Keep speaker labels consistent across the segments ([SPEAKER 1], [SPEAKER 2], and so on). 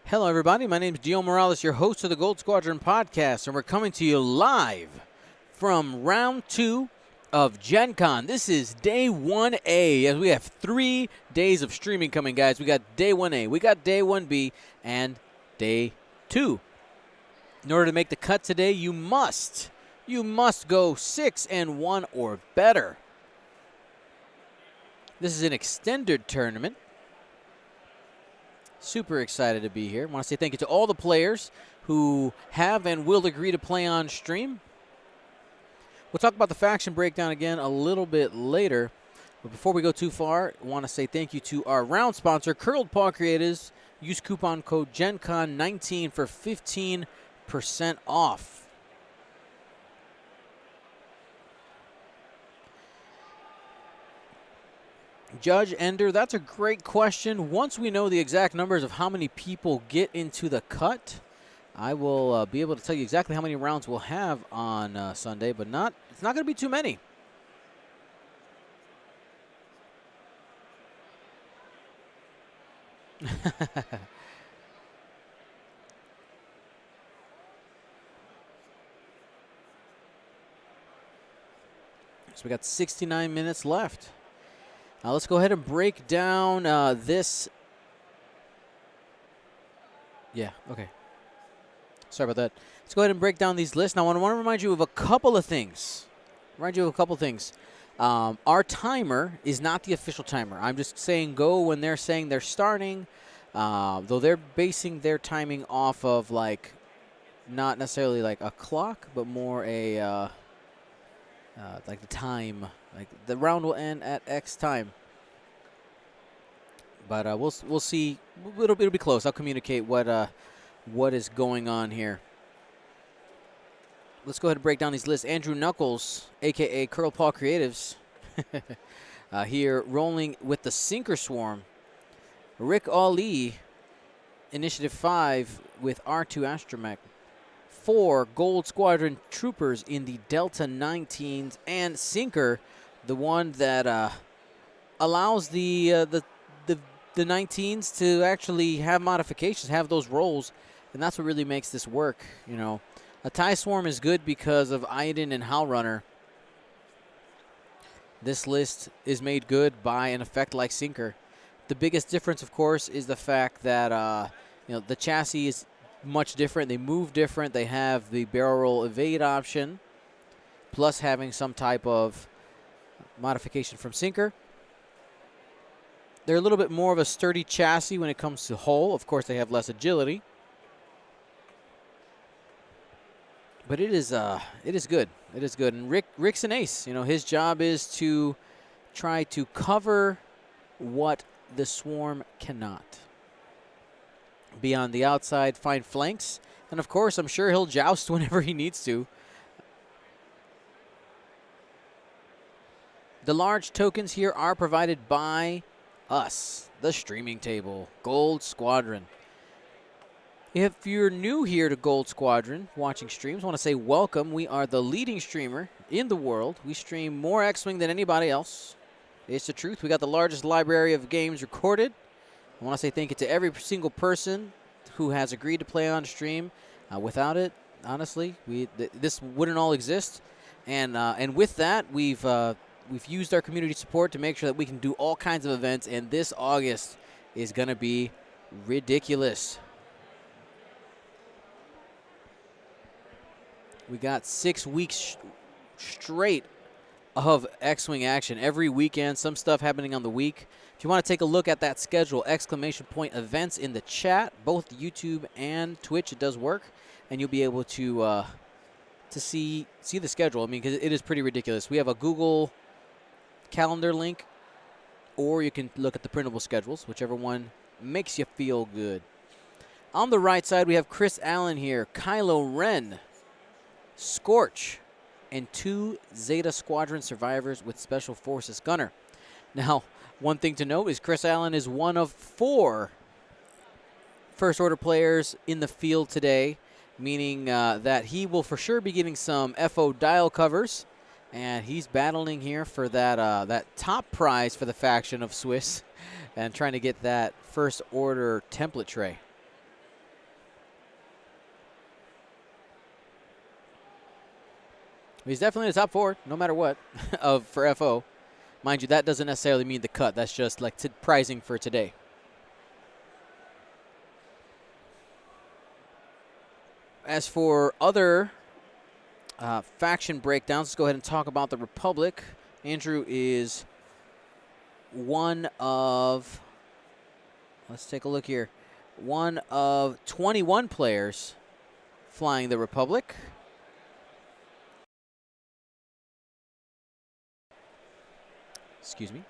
[SPEAKER 1] Hello, everybody. My name is Gio Morales, your host of the Gold Squadron podcast, and we're coming to you live from round 2 of Gen Con. This is day 1A, as we have 3 days of streaming coming, guys. We got day 1A, we got day 1B, and day 2. In order to make the cut today, you must go 6-1 or better. This is an extended tournament. Super excited to be here. I want to say thank you to all the players who have and will agree to play on stream. We'll talk about the faction breakdown again a little bit later. But before we go too far, I want to say thank you to our round sponsor, Curled Paw Creatives. Use coupon code GenCon19 for 15% off. Judge Ender, that's a great question. Once we know the exact numbers of how many people get into the cut, I will be able to tell you exactly how many rounds we'll have on Sunday, but it's not going to be too many. So we got 69 minutes left. Now let's go ahead and break down this. Yeah, okay. Sorry about that. Let's go ahead and break down these lists. Now I want to remind you of a couple of things. Our timer is not the official timer. I'm just saying go when they're saying they're starting, though they're basing their timing off of, like, not necessarily like a clock, but more a like the time. Like the round will end at X time. But we'll see. It'll be close. I'll communicate what is going on here. Let's go ahead and break down these lists. Andrew Nuckols, a.k.a. Curl Paw Creatives, here rolling with the Sinker Swarm. Rick Ali, Initiative 5 with R2 Astromech. 4 Gold Squadron Troopers in the Delta 19s. And Sinker, the one that allows the 19s to actually have modifications, have those rolls, and that's what really makes this work. You know, a TIE Swarm is good because of Iden and Howlrunner. This list is made good by an effect like Sinker. The biggest difference, of course, is the fact that the chassis is much different. They move different. They have the barrel roll evade option, plus having some type of modification from Sinker. They're a little bit more of a sturdy chassis when it comes to hull. Of course, they have less agility. But it is good. It is good. And Rick's an ace. You know, his job is to try to cover what the Swarm cannot. Be on the outside, find flanks, and of course, I'm sure he'll joust whenever he needs to. The large tokens here are provided by us, the streaming table, Gold Squadron. If you're new here to Gold Squadron watching streams, I want to say welcome. We are the leading streamer in the world. We stream more X-Wing than anybody else. It's the truth. We got the largest library of games recorded. I want to say thank you to every single person who has agreed to play on stream. Without it, honestly, this wouldn't all exist. And with that, we've used our community support to make sure that we can do all kinds of events. And this August is going to be ridiculous. We got 6 weeks straight of X-Wing action every weekend. Some stuff happening on the week. If you want to take a look at that schedule, ! Events in the chat, both YouTube and Twitch, it does work, and you'll be able to see the schedule. I mean, because it is pretty ridiculous. We have a Google Calendar link, or you can look at the printable schedules, whichever one makes you feel good. On the right side, we have Chris Allen here, Kylo Ren, Scorch, and 2 Zeta Squadron survivors with Special Forces Gunner. Now, one thing to note is Chris Allen is one of 4 First Order players in the field today, meaning that he will for sure be getting some FO dial covers, and he's battling here for that top prize for the faction of Swiss and trying to get that First Order template tray. He's definitely in the top 4, no matter what, for FO. Mind you, that doesn't necessarily mean the cut. That's just like pricing for today. As for other faction breakdowns, let's go ahead and talk about the Republic. Andrew is one of, let's take a look here, one of 21 players flying the Republic. Excuse me.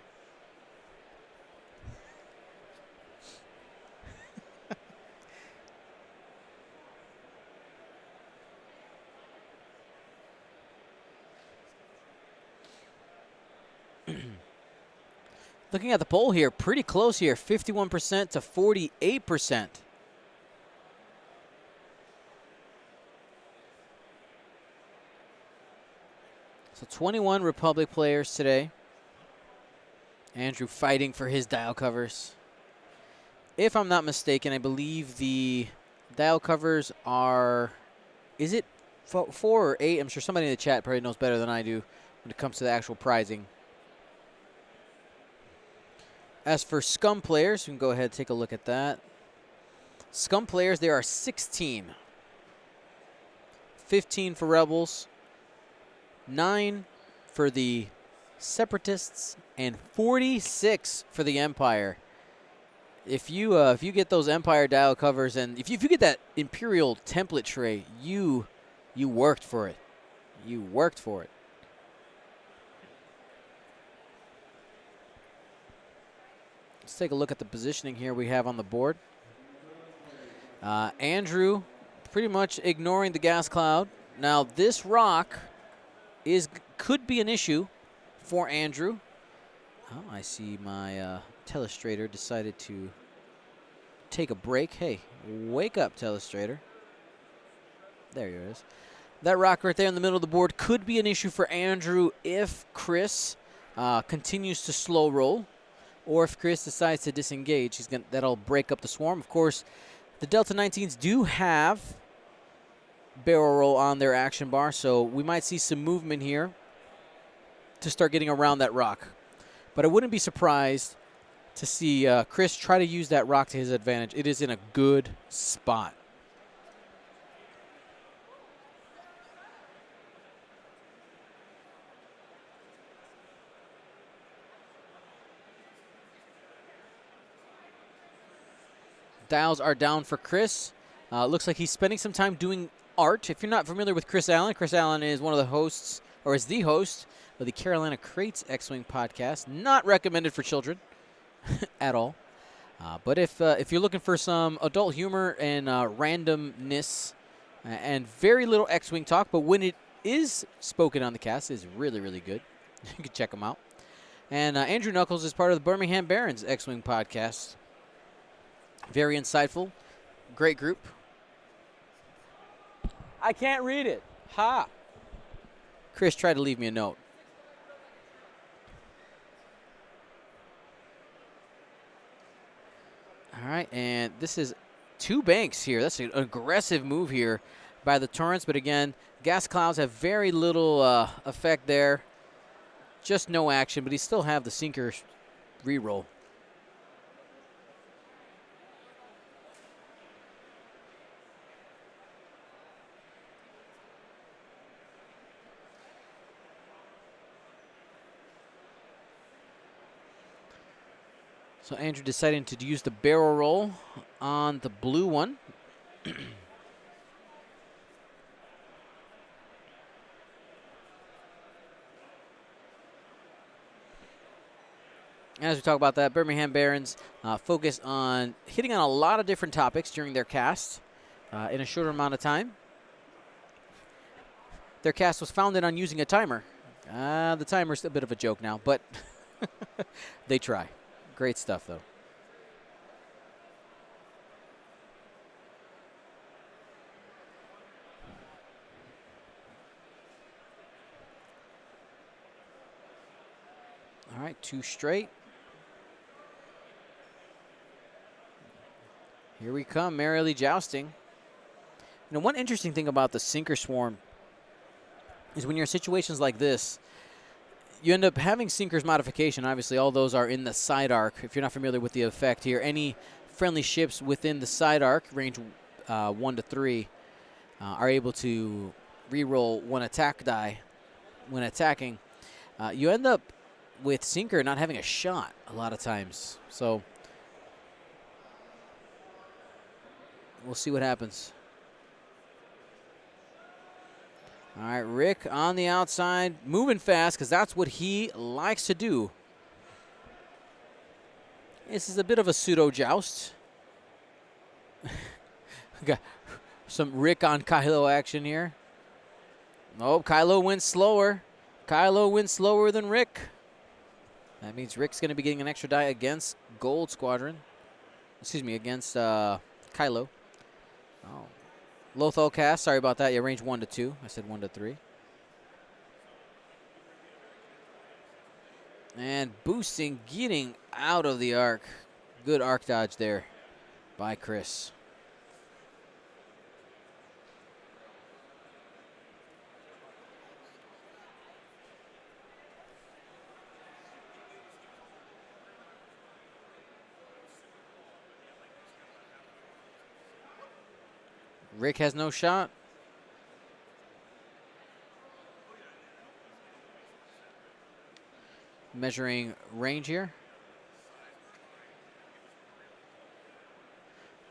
[SPEAKER 1] Looking at the poll here, pretty close here, 51% to 48%. So 21 Republic players today. Andrew fighting for his dial covers. If I'm not mistaken, I believe the dial covers are, is it 4 or 8? I'm sure somebody in the chat probably knows better than I do when it comes to the actual prizing. As for Scum players, we can go ahead and take a look at that. Scum players, there are 16. 15 for Rebels, 9 for the Separatists, and 46 for the Empire. If you get those Empire dial covers, and if you get that Imperial template tray, you worked for it. You worked for it. Let's take a look at the positioning here we have on the board. Andrew pretty much ignoring the gas cloud. Now this rock could be an issue for Andrew. Oh, I see my telestrator decided to take a break. Hey, wake up, telestrator. There it is. That rock right there in the middle of the board could be an issue for Andrew if Chris continues to slow roll. Or if Chris decides to disengage, that'll break up the swarm. Of course, the Delta 19s do have barrel roll on their action bar, so we might see some movement here to start getting around that rock. But I wouldn't be surprised to see Chris try to use that rock to his advantage. It is in a good spot. Dials are down for Chris. Looks like he's spending some time doing art. If you're not familiar with Chris Allen is one of the hosts, or is the host of the Carolina Crates X-Wing podcast. Not recommended for children at all. But if you're looking for some adult humor and randomness and very little X-Wing talk, but when it is spoken on the cast, is really, really good. You can check them out. And Andrew Nuckols is part of the Birmingham Barons X-Wing podcast. Very insightful. Great group. I can't read it. Ha! Chris tried to leave me a note. All right, and this is 2 banks here. That's an aggressive move here by the Torrents, but again, gas clouds have very little effect there. Just no action, but he still have the sinker reroll. So Andrew deciding to use the barrel roll on the blue one. As we talk about that, Birmingham Barons focus on hitting on a lot of different topics during their cast in a shorter amount of time. Their cast was founded on using a timer. The timer's a bit of a joke now, but they try. Great stuff, though. All right, 2 straight. Here we come, merrily jousting. You know, one interesting thing about the Sinker Swarm is when you're in situations like this, you end up having sinker's modification. Obviously, all those are in the side arc. If you're not familiar with the effect here, any friendly ships within the side arc, range 1 to 3, are able to reroll one attack die when attacking. You end up with sinker not having a shot a lot of times. So we'll see what happens. All right, Rick on the outside, moving fast because that's what he likes to do. This is a bit of a pseudo joust. Got some Rick on Kylo action here. Oh, Kylo went slower. Kylo went slower than Rick. That means Rick's going to be getting an extra die against Gold Squadron. Excuse me, against Kylo. Oh. Lothal cast, sorry about that. Yeah, range 1 to 2. I said 1 to 3. And boosting, getting out of the arc. Good arc dodge there by Chris. Rick has no shot. Measuring range here.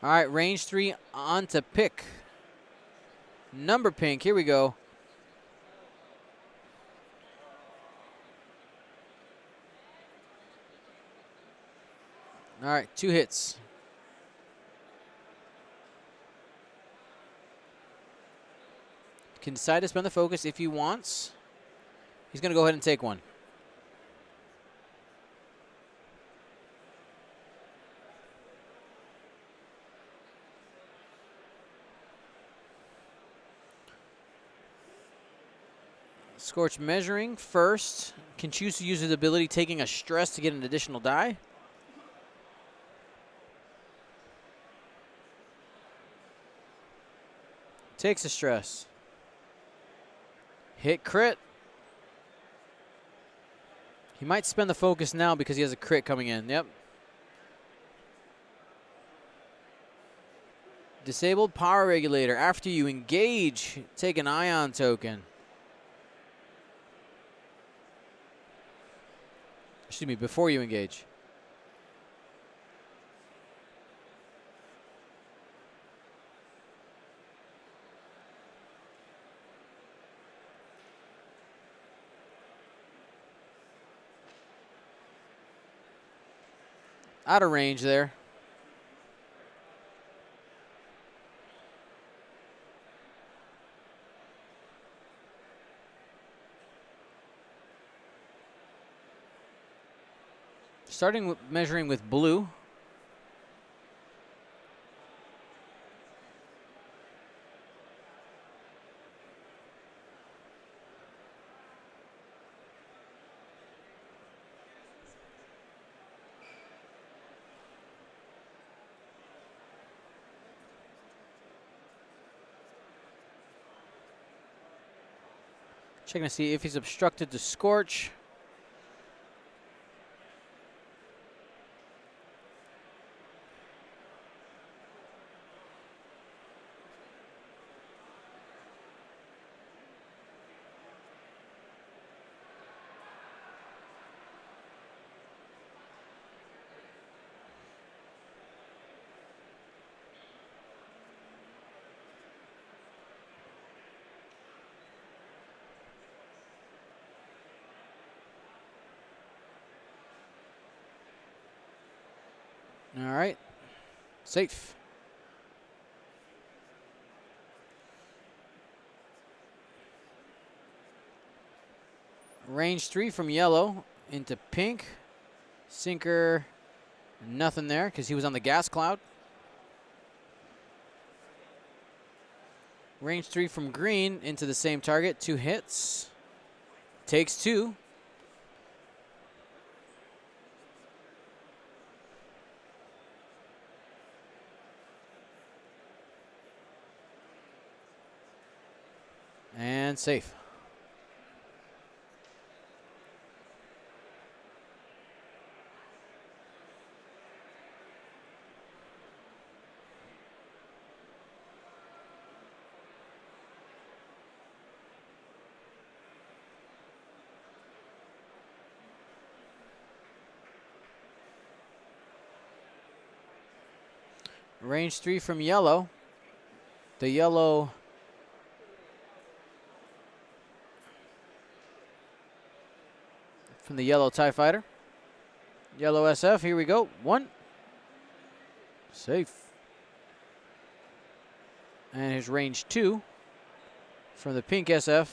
[SPEAKER 1] All right, range 3 on to pick. Number pink, here we go. All right, 2 hits. Can decide to spend the focus if he wants. He's going to go ahead and take one. Scorch measuring first. Can choose to use his ability taking a stress to get an additional die. Takes a stress. Hit crit. He might spend the focus now because he has a crit coming in. Yep. Disabled power regulator. After you engage, take an ion token. Excuse me, before you engage. Out of range there. Starting with measuring with blue. Checking to see if he's obstructed to scorch. All right, safe. Range 3 from yellow into pink. Sinker, nothing there because he was on the gas cloud. Range 3 from green into the same target. 2 hits. Takes 2. And safe. Range 3 from yellow. The yellow from the yellow TIE Fighter. Yellow SF, here we go. 1. Safe. And his range 2 from the pink SF.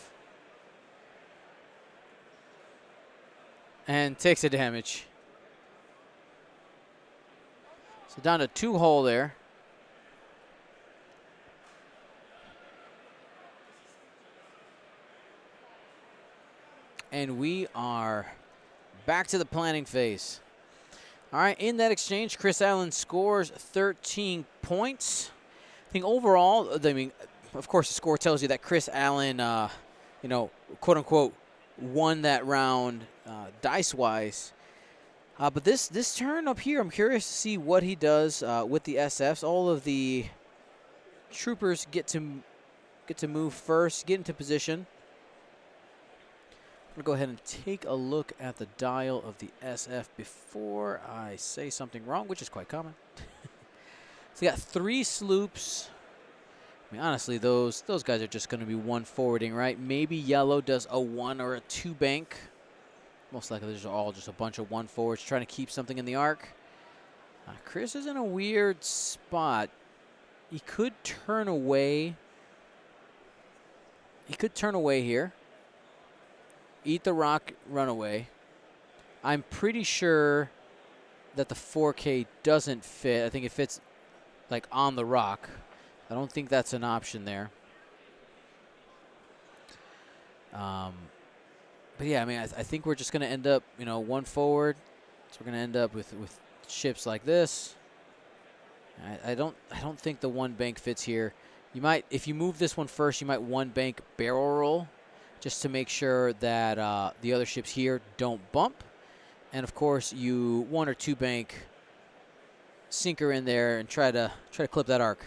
[SPEAKER 1] And takes a damage. So down to 2 hole there. And we are back to the planning phase. All right, in that exchange, Chris Allen scores 13 points. I think overall, I mean, of course, the score tells you that Chris Allen, you know, quote unquote, won that round dice-wise. But this turn up here, I'm curious to see what he does with the SFs. All of the troopers get to move first, get into position. I'm going to go ahead and take a look at the dial of the SF before I say something wrong, which is quite common. So we got 3 sloops. I mean, honestly, those guys are just going to be 1 forwarding, right? Maybe yellow does a 1 or a 2 bank. Most likely, these are all just a bunch of 1 forwards trying to keep something in the arc. Chris is in a weird spot. He could turn away. He could turn away here. Eat the rock, run away. I'm pretty sure that the 4K doesn't fit. I think it fits like on the rock. I don't think that's an option there. But yeah, I mean, I think we're just going to end up, you know, 1 forward. So we're going to end up with ships like this. I don't think the 1 bank fits here. You might, if you move this one first, you might 1 bank barrel roll, just to make sure that the other ships here don't bump. And of course, you 1 or 2 bank sinker in there and try to clip that arc.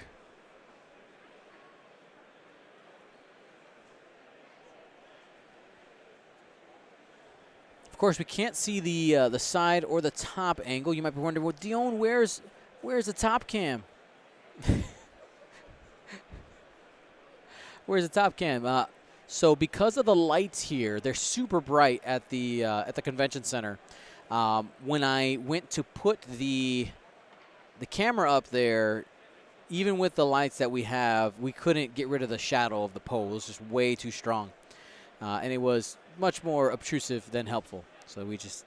[SPEAKER 1] Of course, we can't see the side or the top angle. You might be wondering, well, Dion, where's the top cam? Where's the top cam? So because of the lights here, they're super bright at the convention center. When I went to put the camera up there, even with the lights that we have, we couldn't get rid of the shadow of the pole. It was just way too strong. And it was much more obtrusive than helpful. So we just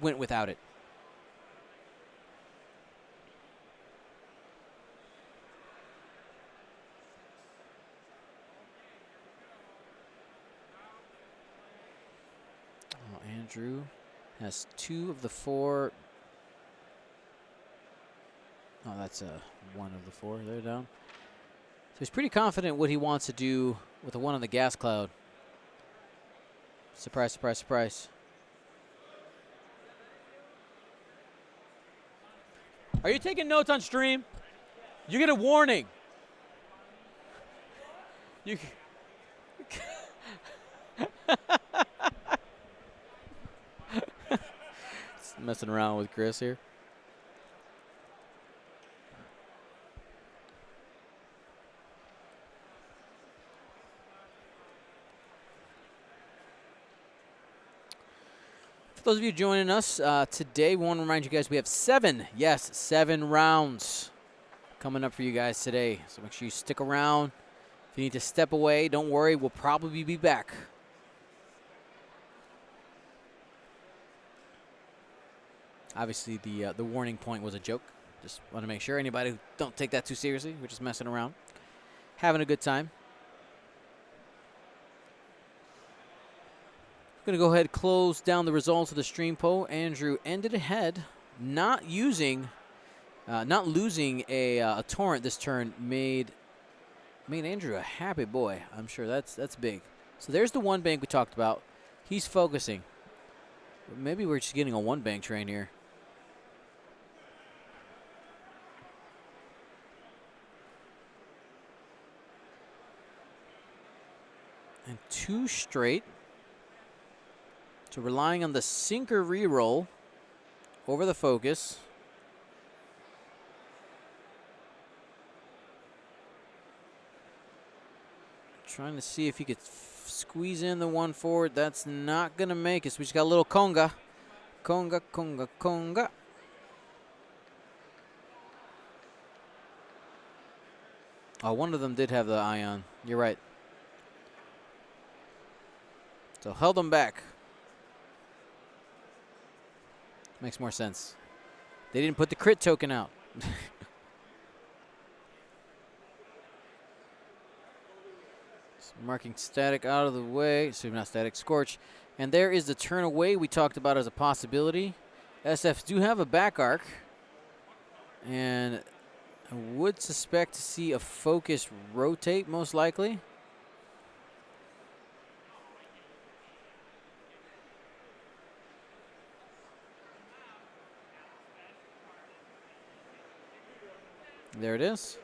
[SPEAKER 1] went without it. Andrew has 2 of the 4. Oh, that's 1 of the 4. They're down. So he's pretty confident what he wants to do with the 1 on the gas cloud. Surprise, surprise, surprise. Are you taking notes on stream? You get a warning. You. Messing around with Chris here. For those of you joining us today, we want to remind you guys we have 7 rounds coming up for you guys today. So make sure you stick around. If you need to step away, don't worry. We'll probably be back. Obviously, the warning point was a joke. Just want to make sure anybody who don't take that too seriously. We're just messing around, having a good time. Going to go ahead and close down the results of the stream poll. Andrew ended ahead, not losing a torrent this turn made Andrew a happy boy. I'm sure that's big. So there's the 1 bank we talked about. He's focusing. Maybe we're just getting a 1 bank train here. And 2 straight. So relying on the sinker reroll over the focus. Trying to see if he could squeeze in the one forward. That's not going to make it. So we just got a little conga. Conga, conga, conga. Oh, one of them did have the ion. You're right. So held them back. Makes more sense. They didn't put the crit token out. Marking static out of the way. So not static, Scorch. And there is the turn away we talked about as a possibility. SFs do have a back arc. And I would suspect to see a focus rotate most likely. There it is.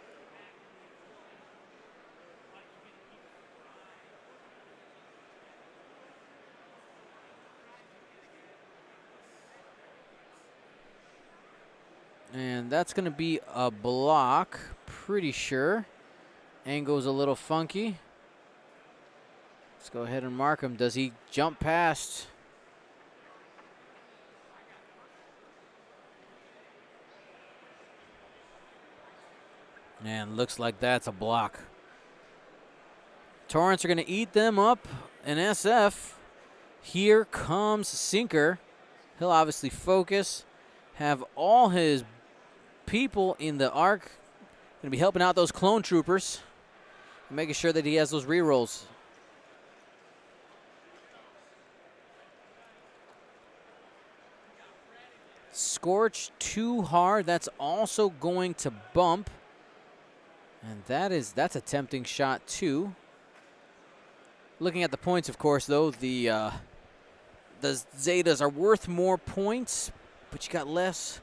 [SPEAKER 1] And that's going to be a block, pretty sure. Angle's a little funky. Let's go ahead and mark him. Does he jump past? And looks like that's a block. Torrents are going to eat them up. And SF, here comes Sinker. He'll obviously focus, have all his people in the arc. Going to be helping out those clone troopers, making sure that he has those rerolls. Scorch too hard. That's also going to bump. And that's a tempting shot too. Looking at the points, of course, though, the Zetas are worth more points, but you got less.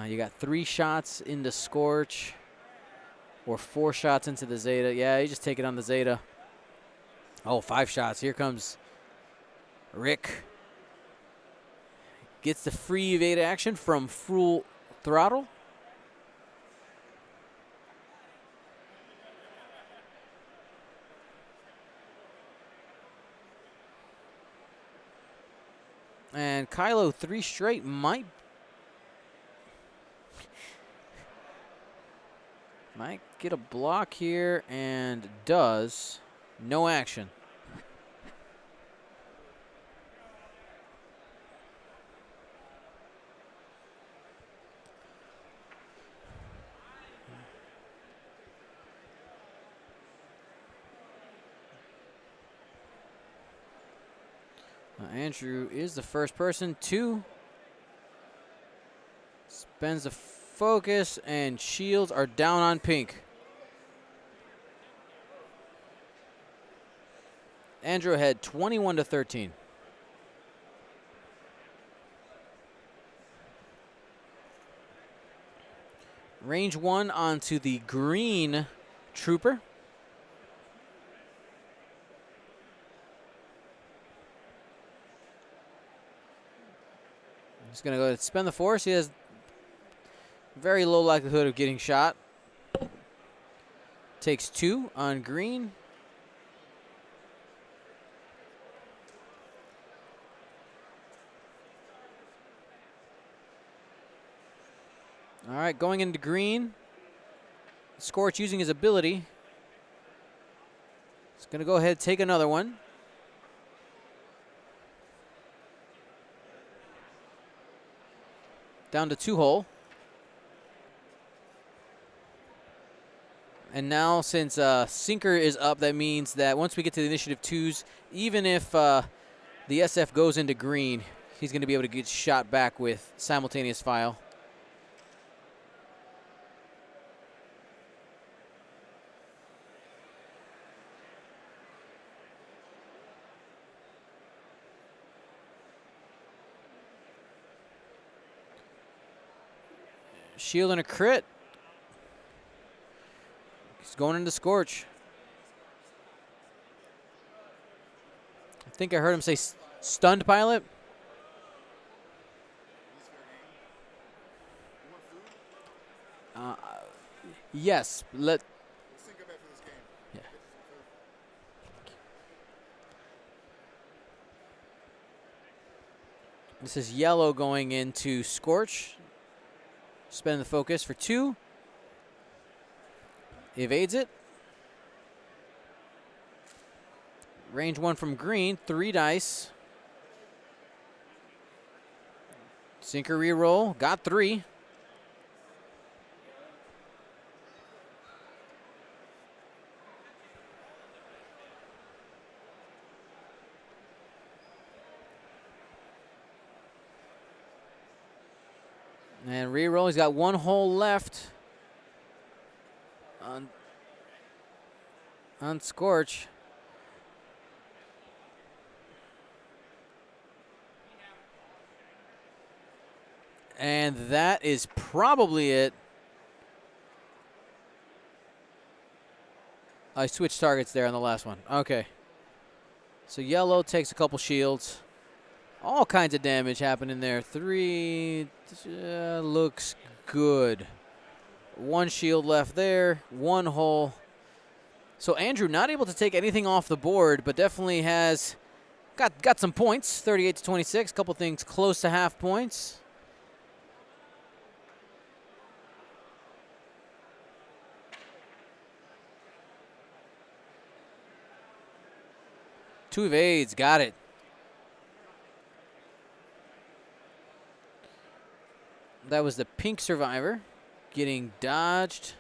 [SPEAKER 1] You got 3 shots into Scorch, or 4 shots into the Zeta. Yeah, you just take it on the Zeta. Oh, 5 shots. Here comes Rick. Gets the free evade action from full throttle. And Kylo 3 straight might get a block here, and does. No action. Andrew is the first person to spends the focus, and shields are down on pink. Andrew ahead 21-13. Range 1 onto the green trooper. He's going to go ahead and spend the force. He has very low likelihood of getting shot. Takes 2 on green. All right, going into green. Scorch using his ability. He's going to go ahead and take another one. Down to 2-hole. And now, since Sinker is up, that means that once we get to the initiative 2s, even if the SF goes into green, he's going to be able to get shot back with simultaneous file. Shield and a crit. He's going into Scorch. I think I heard him say stunned pilot. Yes. Yeah. This is yellow going into Scorch. Spend the focus for 2. Evades it. Range 1 from green, 3 dice. Sinker reroll, got 3. And reroll, he's got 1 hole left on Scorch. And that is probably it. I switched targets there on the last one. Okay. So yellow takes a couple shields. All kinds of damage happening there. 3 looks good. 1 shield left there. 1 hole. So Andrew not able to take anything off the board, but definitely has got some points. 38 to 26. A couple things close to half points. Two evades, got it. That was the pink survivor getting dodged.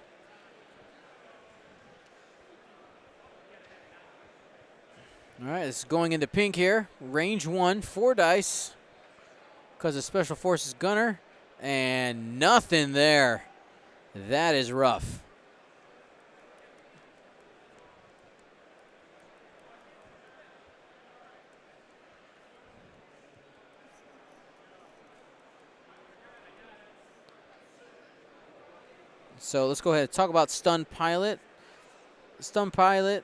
[SPEAKER 1] All right, this is going into pink here. Range 1, 4 dice because of Special Forces Gunner, and nothing there. That is rough. So let's go ahead and talk about Stun Pilot. Stun Pilot.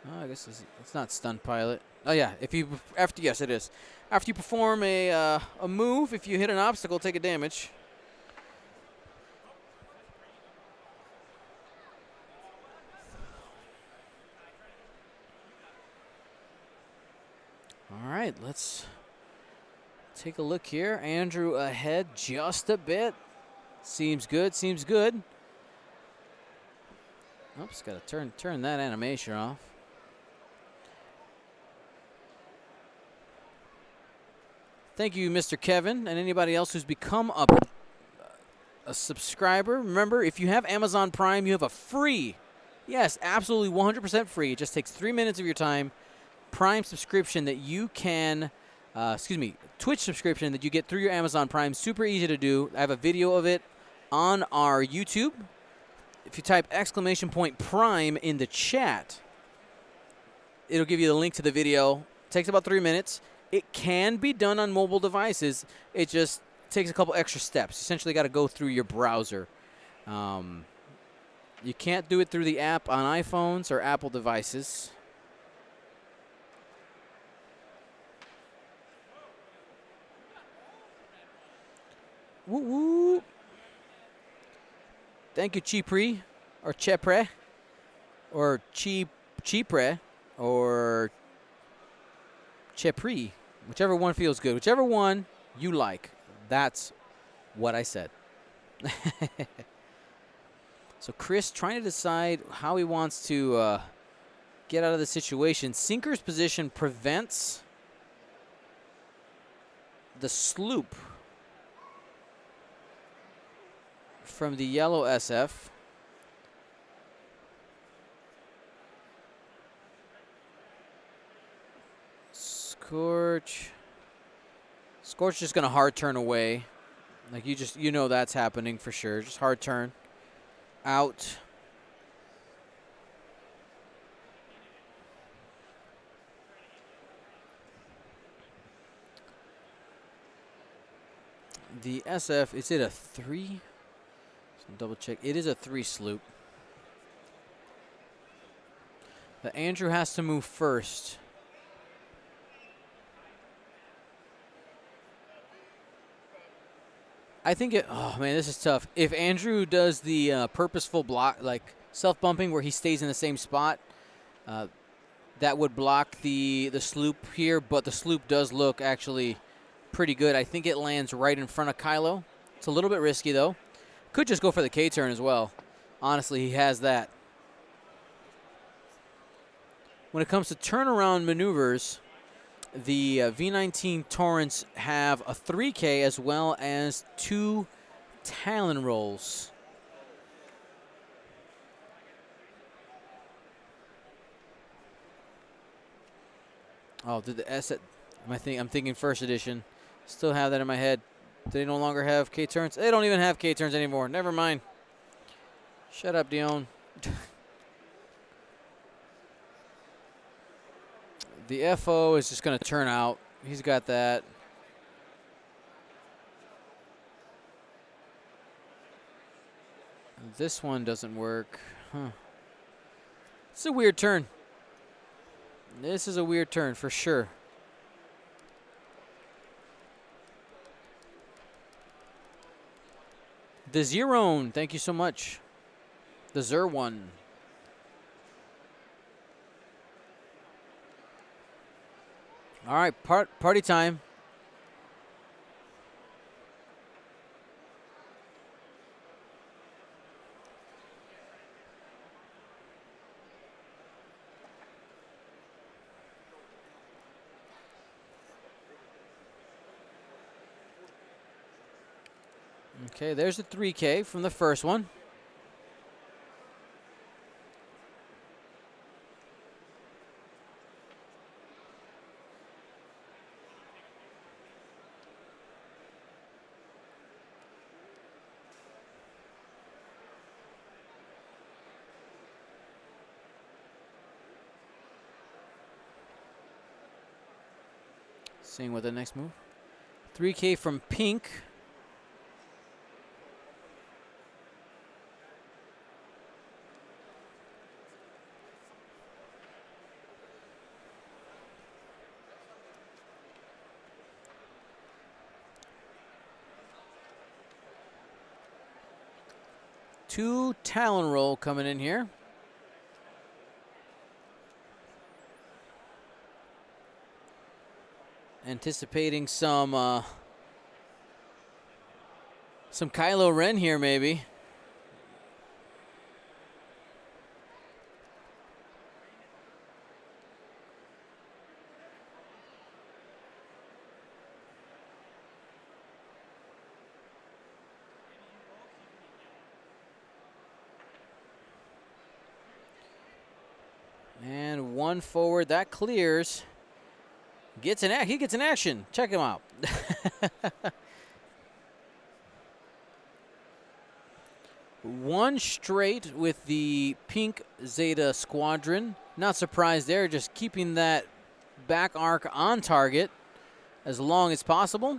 [SPEAKER 1] Oh, I guess it's not Stun Pilot. Oh yeah, yes it is. After you perform a move, if you hit an obstacle, take a damage. All right, let's take a look here. Andrew ahead just a bit. Seems good, seems good. Oops, got to turn that animation off. Thank you, Mr. Kevin, and anybody else who's become a subscriber. Remember, if you have Amazon Prime, you have a free, yes, absolutely 100% free. It just takes 3 minutes of your time. Prime subscription that you can, Twitch subscription that you get through your Amazon Prime. Super easy to do. I have a video of it on our YouTube. If you type !Prime in the chat, it'll give you the link to the video. It takes about 3 minutes. It can be done on mobile devices. It just takes a couple extra steps. You essentially got to go through your browser. You can't do it through the app on iPhones or Apple devices. Woo woo. Thank you, Chipre, or Chepre, or Chipre, or Chepri. Whichever one feels good. Whichever one you like. That's what I said. So Chris trying to decide how he wants to get out of the situation. Sinker's position prevents the sloop from the yellow SF. Scorch just gonna hard turn away. Like you know that's happening for sure. Just hard turn. Out. The SF, is it a 3? Double check. It is a 3 sloop. But Andrew has to move first. I think it. Oh man, this is tough. If Andrew does the purposeful block, like self-bumping, where he stays in the same spot, that would block the sloop here. But the sloop does look actually pretty good. I think it lands right in front of Kylo. It's a little bit risky though. Could just go for the K-turn as well. Honestly, he has that. When it comes to turnaround maneuvers, the V19 Torrents have a 3K as well as 2 Talon rolls. Oh, did the S? I'm thinking first edition. Still have that in my head. They no longer have K-turns. They don't even have K-turns anymore. Never mind. Shut up, Dion. The FO is just going to turn out. He's got that. This one doesn't work. Huh. It's a weird turn. This is a weird turn for sure. The Zerone, thank you so much. The Zer one. All right, party time. Okay, there's the 3K from the first one. Seeing what the next move. 3K from Pink. Two Talon roll coming in here. Anticipating some Kylo Ren here, maybe. And one forward, that clears. He gets an action. Check him out. One straight with the Pink Zeta Squadron. Not surprised there, just keeping that back arc on target as long as possible.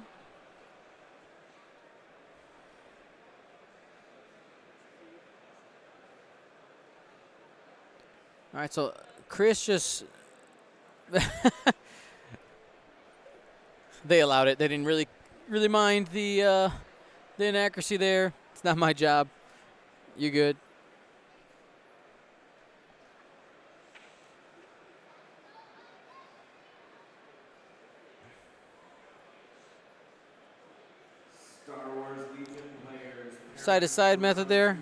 [SPEAKER 1] All right, so Chris just they allowed it. They didn't really mind the inaccuracy there. It's not my job. You're good. Side-to-side method there.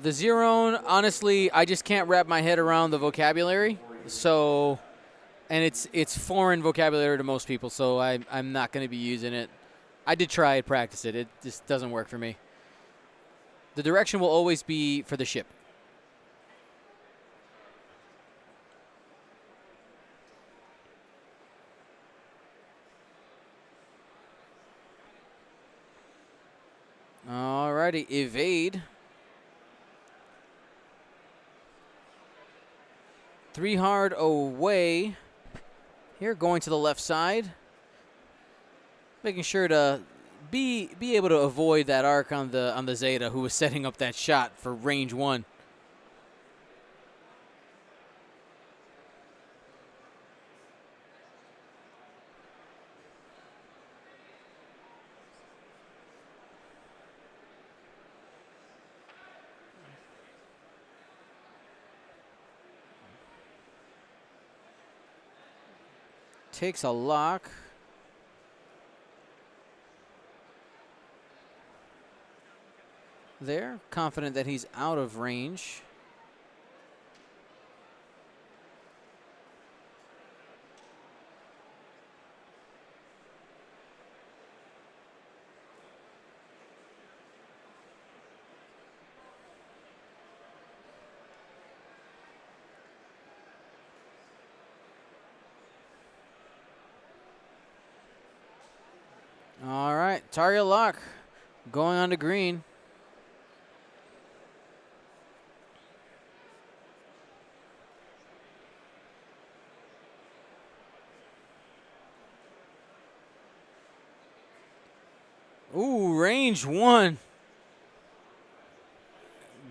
[SPEAKER 1] The Zerone, honestly, I just can't wrap my head around the vocabulary. So, and it's foreign vocabulary to most people, so I'm not going to be using it. I did try and practice it. It just doesn't work for me. The direction will always be for the ship. Alrighty, evade. 3 hard away. Here, going to the left side. Making sure to be able to avoid that arc on the Zeta, who was setting up that shot for range 1. takes a lock. There, confident that he's out of range. All right, target lock going on to green. Ooh, range one.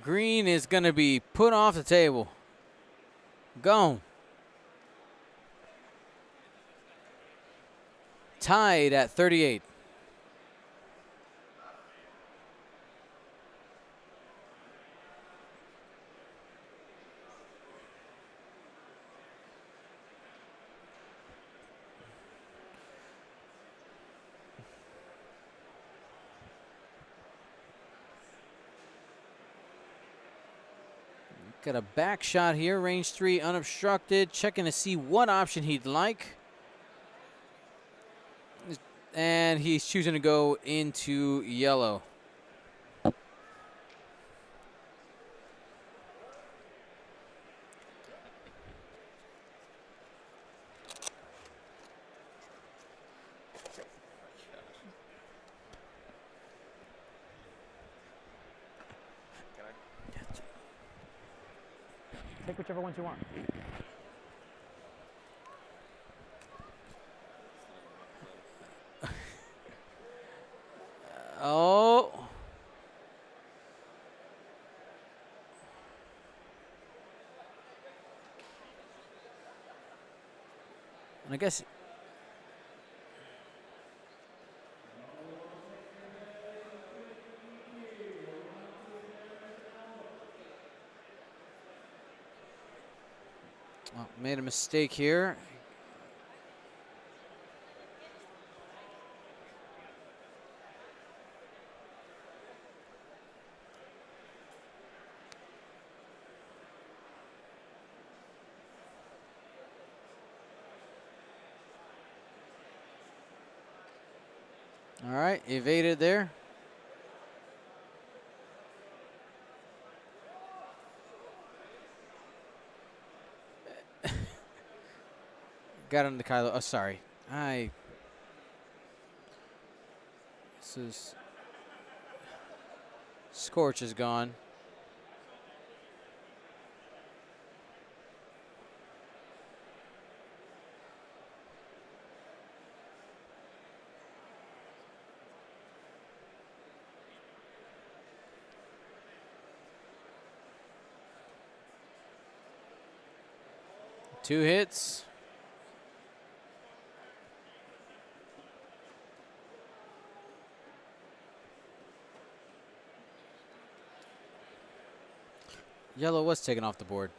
[SPEAKER 1] Green is going to be put off the table. Gone. Tied at 38. Got a back shot here, range 3 unobstructed, checking to see what option he'd like. And he's choosing to go into yellow.
[SPEAKER 2] Take whichever ones you want.
[SPEAKER 1] Oh. And I guess made a mistake here. All right, evaded there. Got into Kylo. Oh, sorry. This is. Scorch is gone. Two hits. Yellow was taken off the board.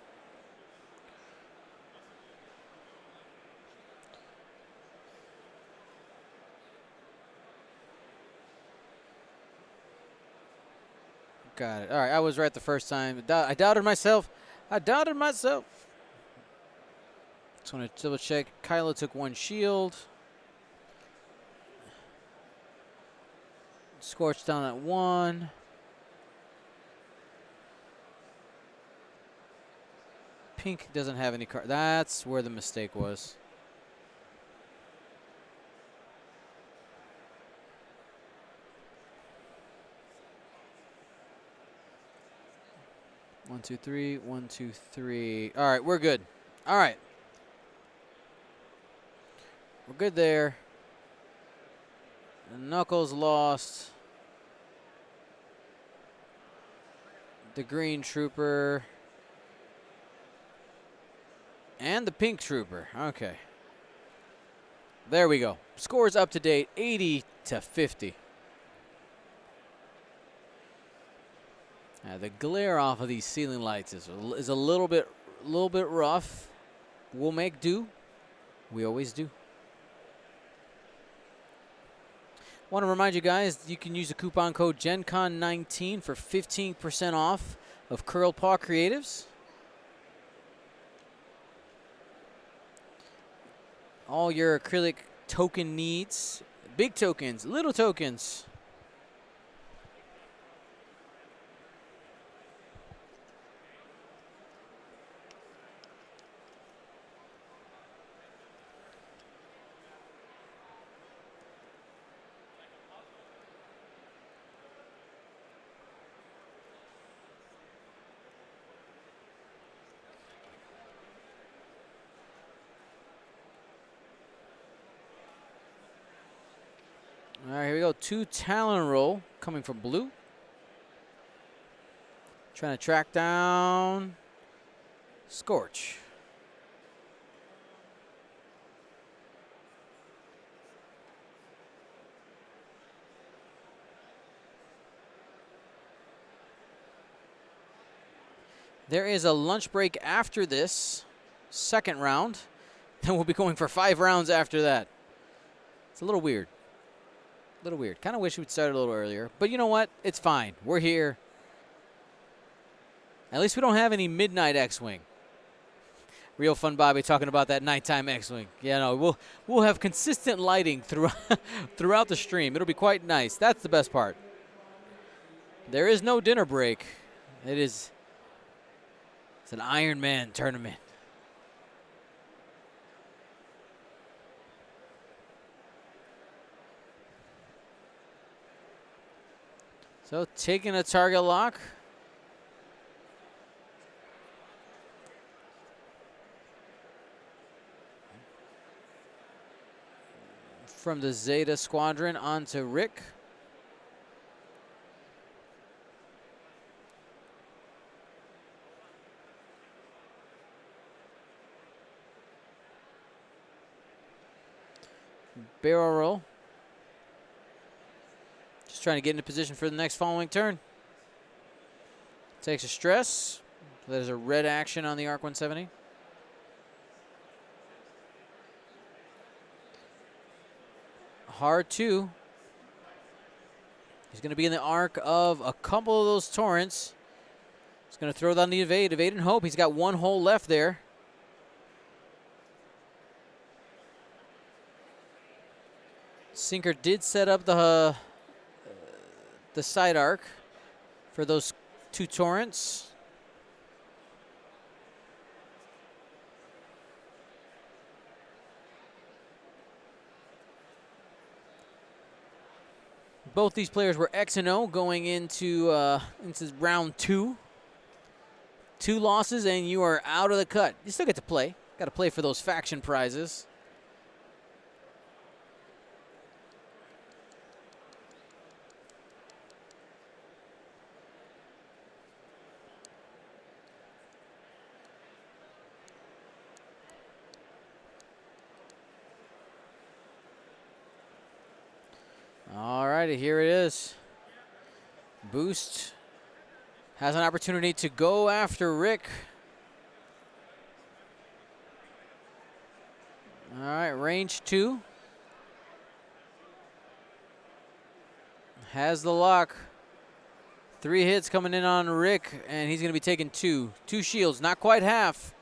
[SPEAKER 1] Got it. All right, I was right the first time. I doubted myself. I doubted myself. Just want to double check. Kylo took one shield. Scorched down at 1. Pink doesn't have any card. That's where the mistake was. One, two, three. 1, 2, 3. All right, we're good. All right. We're good there. Nuckols lost. The green trooper. And the pink trooper. Okay. There we go. Scores up to date, 80-50. The glare off of these ceiling lights is a little bit rough. We'll make do. We always do. Want to remind you guys, you can use the coupon code GenCon19 for 15% off of Curl Paw Creatives. All your acrylic token needs, big tokens, little tokens. All right, here we go. 2 Talon Roll coming from blue. Trying to track down Scorch. There is a lunch break after this second round. Then we'll be going for 5 rounds after that. It's a little weird. A little weird. Kind of wish we'd started a little earlier. But you know what? It's fine. We're here. At least we don't have any midnight X-Wing. Real fun, Bobby, talking about that nighttime X-Wing. Yeah, no, we'll have consistent lighting throughout the stream. It'll be quite nice. That's the best part. There is no dinner break. It's an Iron Man tournament. So taking a target lock. From the Zeta Squadron onto Rick. Barrel roll. Just trying to get into position for the next following turn. Takes a stress. There's a red action on the Arc 170. Hard 2. He's going to be in the arc of a couple of those torrents. He's going to throw down the evade. Evade and hope. He's got 1 hole left there. Sinker did set up the side arc for those 2 torrents. Both these players were X and O going into round 2. 2 losses and you are out of the cut. You still get to play. Got to play for those faction prizes. All righty, here it is. Boost has an opportunity to go after Rick. All right, range 2. Has the lock. 3 hits coming in on Rick, and he's going to be taking 2. 2 shields, not quite half.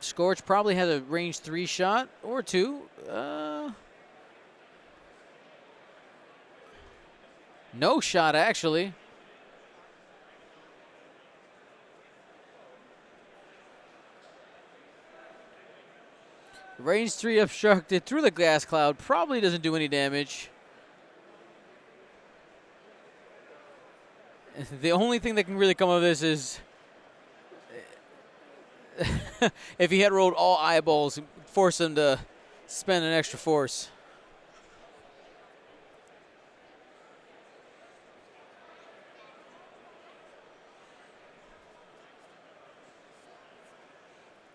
[SPEAKER 1] Scorch probably has a range 3 shot or 2. No shot, actually. Range 3 obstructed through the gas cloud. Probably doesn't do any damage. The only thing that can really come of this is if he had rolled all eyeballs, force him to spend an extra force.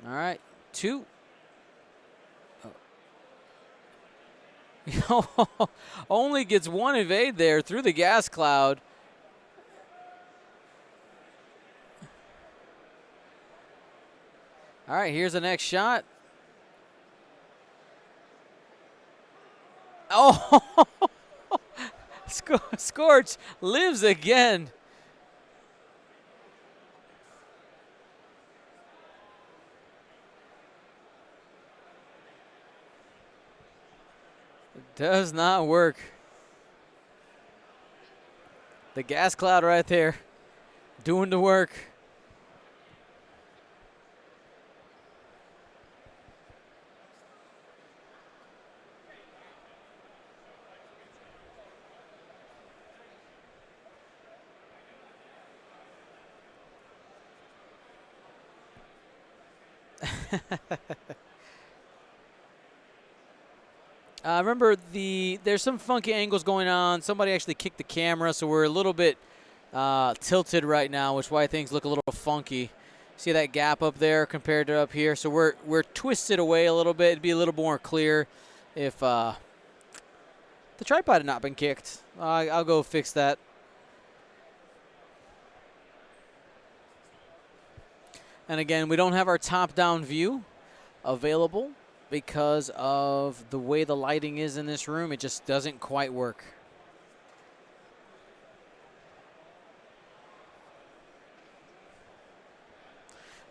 [SPEAKER 1] All right, 2. Only gets 1 evade there through the gas cloud. All right, here's the next shot. Oh, Scorch lives again. It does not work. The gas cloud right there, doing the work. Remember, there's some funky angles going on. Somebody actually kicked the camera, so we're a little bit tilted right now, which is why things look a little funky. See that gap up there compared to up here? So we're twisted away a little bit. It'd be a little more clear if the tripod had not been kicked. I'll go fix that. And again, we don't have our top-down view available because of the way the lighting is in this room. It just doesn't quite work.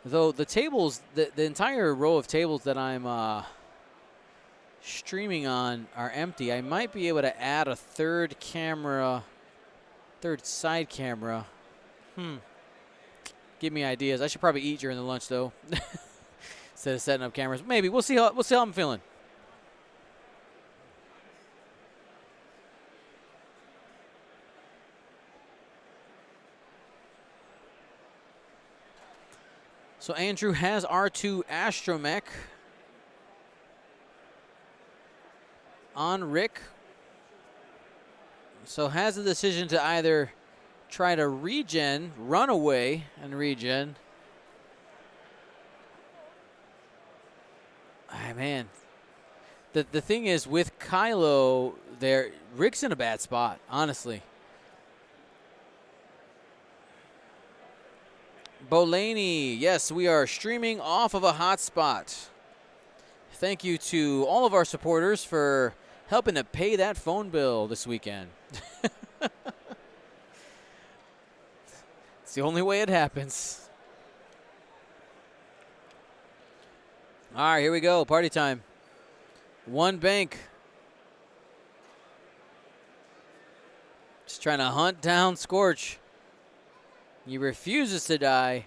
[SPEAKER 1] Though the tables, the entire row of tables that I'm streaming on are empty, I might be able to add a third side camera. Give me ideas. I should probably eat during the lunch though, instead of setting up cameras. Maybe we'll see how I'm feeling. So Andrew has R2 Astromech on Rick. So has the decision to either try to run away and regen. Man. The thing is with Kylo there, Rick's in a bad spot, honestly. Bolaney, yes, we are streaming off of a hotspot. Thank you to all of our supporters for helping to pay that phone bill this weekend. It's the only way it happens. All right, here we go. Party time. One bank. Just trying to hunt down Scorch. He refuses to die.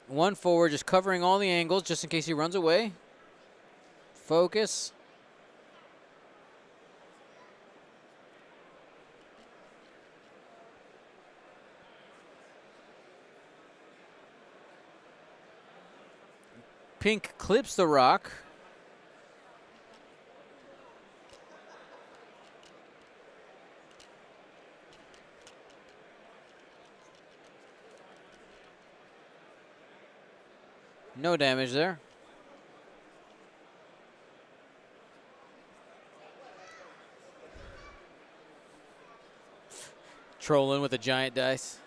[SPEAKER 1] One forward, just covering all the angles just in case he runs away. Focus. Pink clips the rock. No damage there. Trolling with a giant dice.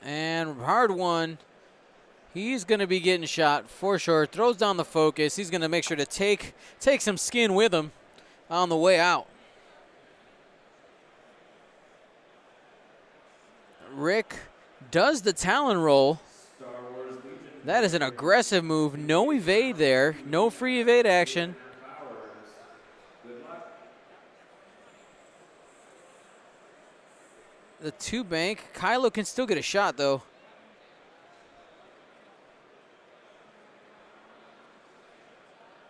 [SPEAKER 1] And hard one. He's going to be getting shot for sure. Throws down the focus. He's going to make sure to take some skin with him on the way out. Rick does the Talon roll. That is an aggressive move. No evade there. No free evade action. The two bank. Kylo can still get a shot, though.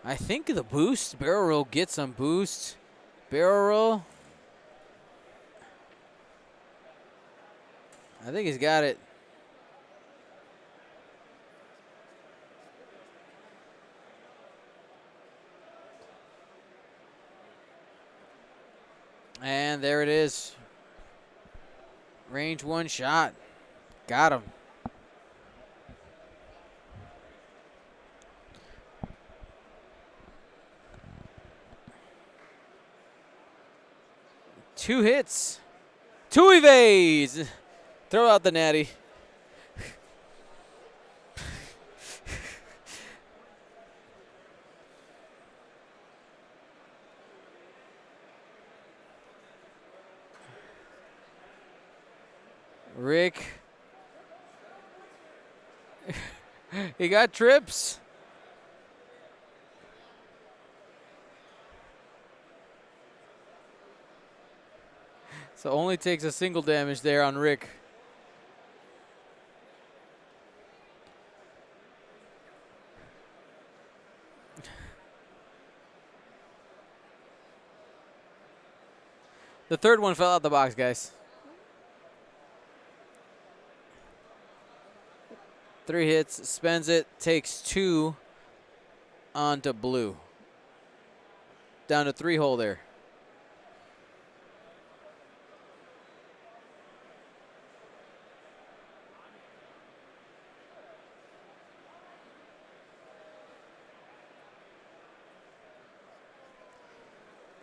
[SPEAKER 1] I think the boost. Barrel roll gets some boost. Barrel roll. I think he's got it. Range one shot. Got him. Two hits. Two evades. Throw out the natty. Rick. He got trips. So only takes a single damage there on Rick. The third one fell out the box, guys. 3 hits, spends it, takes 2 onto blue. Down to 3 hole there.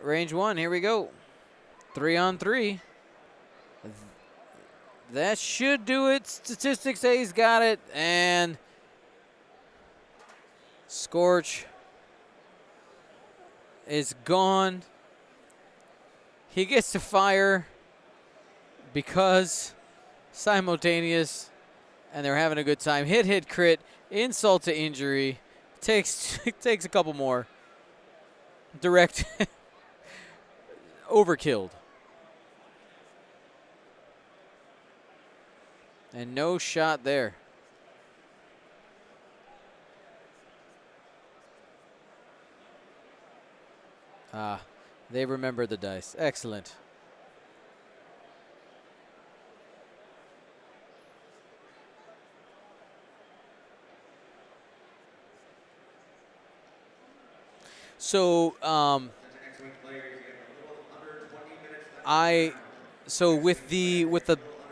[SPEAKER 1] Range one, here we go. 3 on 3. That should do it. Statistics say he's got it. And Scorch is gone. He gets to fire because simultaneous, and they're having a good time. Hit, crit, insult to injury. Takes a couple more. Direct overkilled. And no shot there. They remember the dice. Excellent. So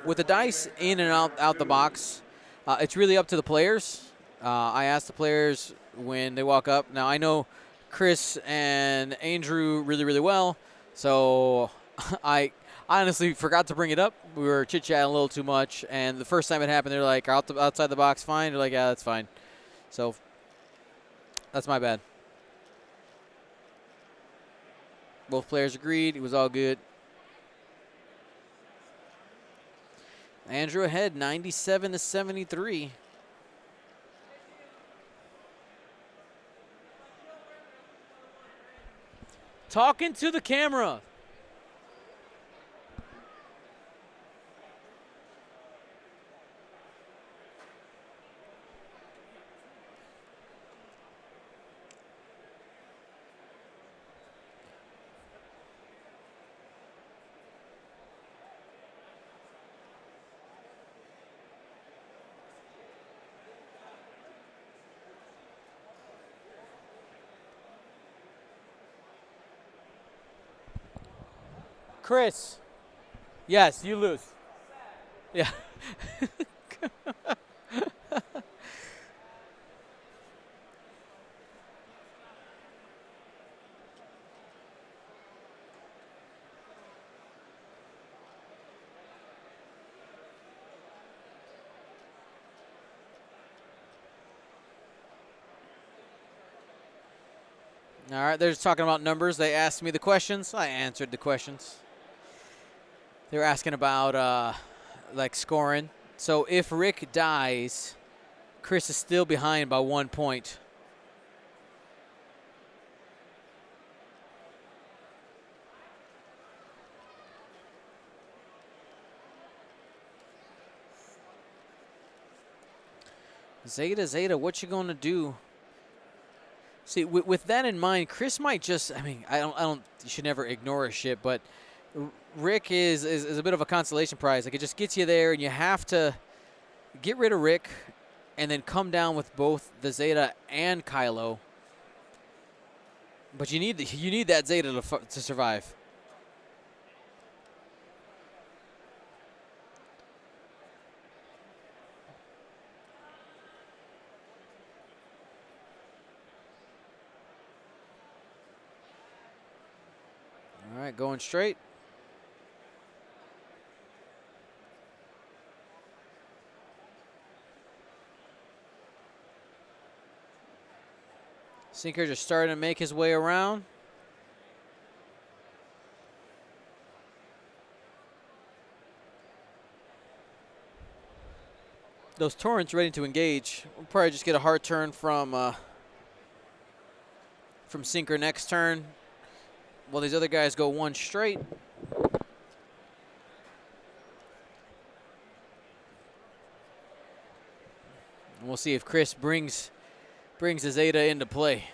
[SPEAKER 1] with the dice in and out the box, it's really up to the players. I ask the players when they walk up. Now I know Chris and Andrew really well, so I honestly forgot to bring it up. We were chit-chatting a little too much, and the first time it happened, they're like, outside the box, fine? They're like, yeah, that's fine. So that's my bad. Both players agreed. It was all good. Andrew ahead, 97-73. Talking to the camera. Chris. Yes, you lose. Yeah. All right, they're just talking about numbers. They asked me the questions. I answered the questions. They were asking about like scoring. So if Rick dies, Chris is still behind by 1 point. Zeta, what you gonna do? See, with that in mind, Chris might just. I mean, I don't. You should never ignore a shit, but Rick is a bit of a consolation prize. Like, it just gets you there, and you have to get rid of Rick and then come down with both the Zeta and Kylo. But you need that Zeta to survive. right, going straight. Sinker just starting to make his way around. Those torrents ready to engage. We'll probably just get a hard turn from Sinker next turn. While these other guys go one straight. And we'll see if Chris brings the Zeta into play.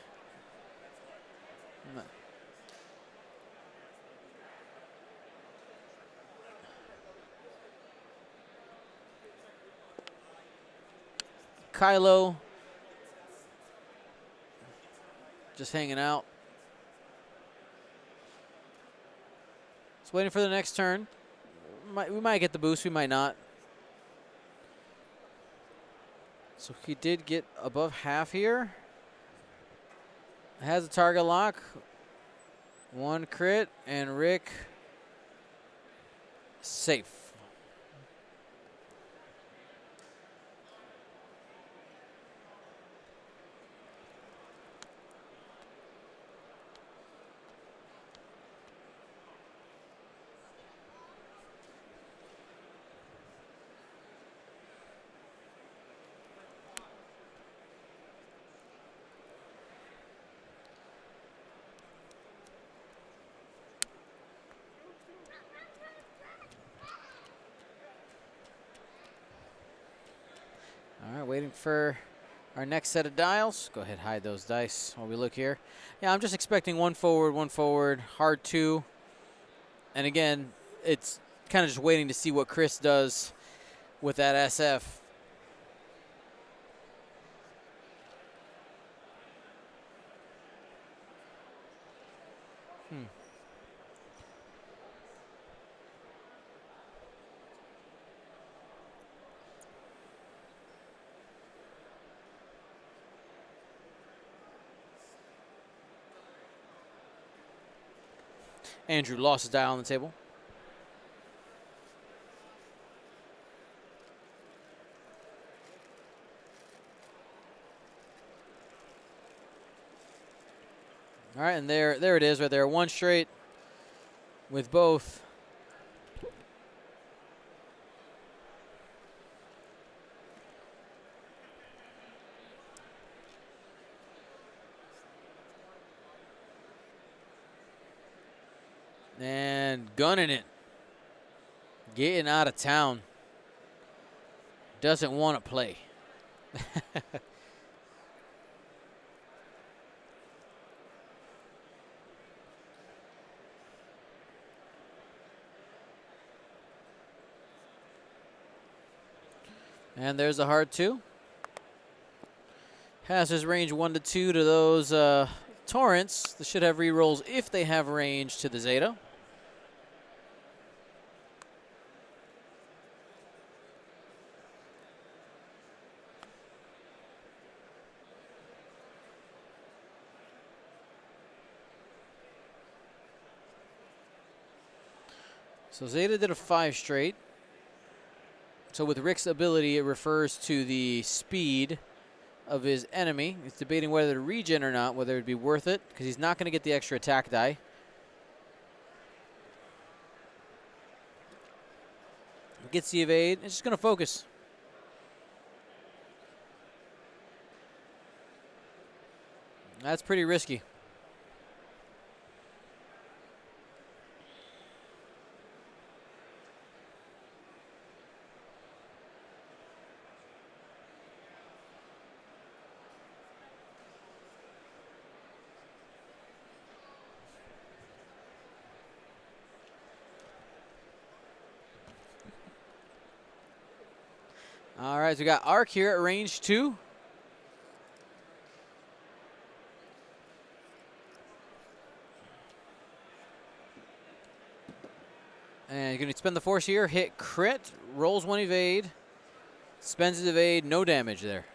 [SPEAKER 1] Kylo just hanging out. Just waiting for the next turn. We might get the boost, we might not. So he did get above half here. Has a target lock. One crit, and Rick safe. All right, waiting for our next set of dials. Go ahead, hide those dice while we look here. Yeah, I'm just expecting one forward, hard two. And again, it's kind of just waiting to see what Chris does with that SF. Andrew lost his dial on the table. All right, and there it is right there. One straight with both. And gunning it. Getting out of town. Doesn't want to play. And there's a hard two. Has his range 1 to 2 to those torrents. They should have rerolls if they have range to the Zeta. So Zeta did a 5 straight. So with Rick's ability, it refers to the speed of his enemy. He's debating whether to regen or not, whether it'd be worth it, because he's not going to get the extra attack die. Gets the evade. It's just going to focus. That's pretty risky. All right, so we got Arc here at range 2. And you're going to spend the force here, hit crit, rolls 1 evade, spends his evade, no damage there.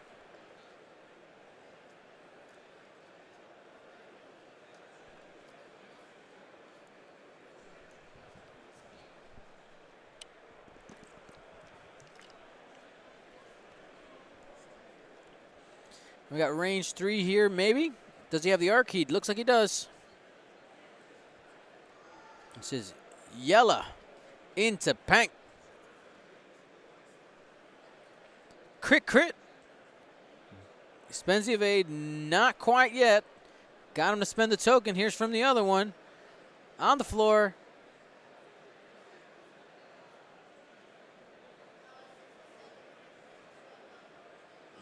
[SPEAKER 1] We got range 3 here, maybe. Does he have the arc key? Looks like he does. This is Yella into Pank. Crit. Spends the evade, not quite yet. Got him to spend the token. Here's from the other one. On the floor.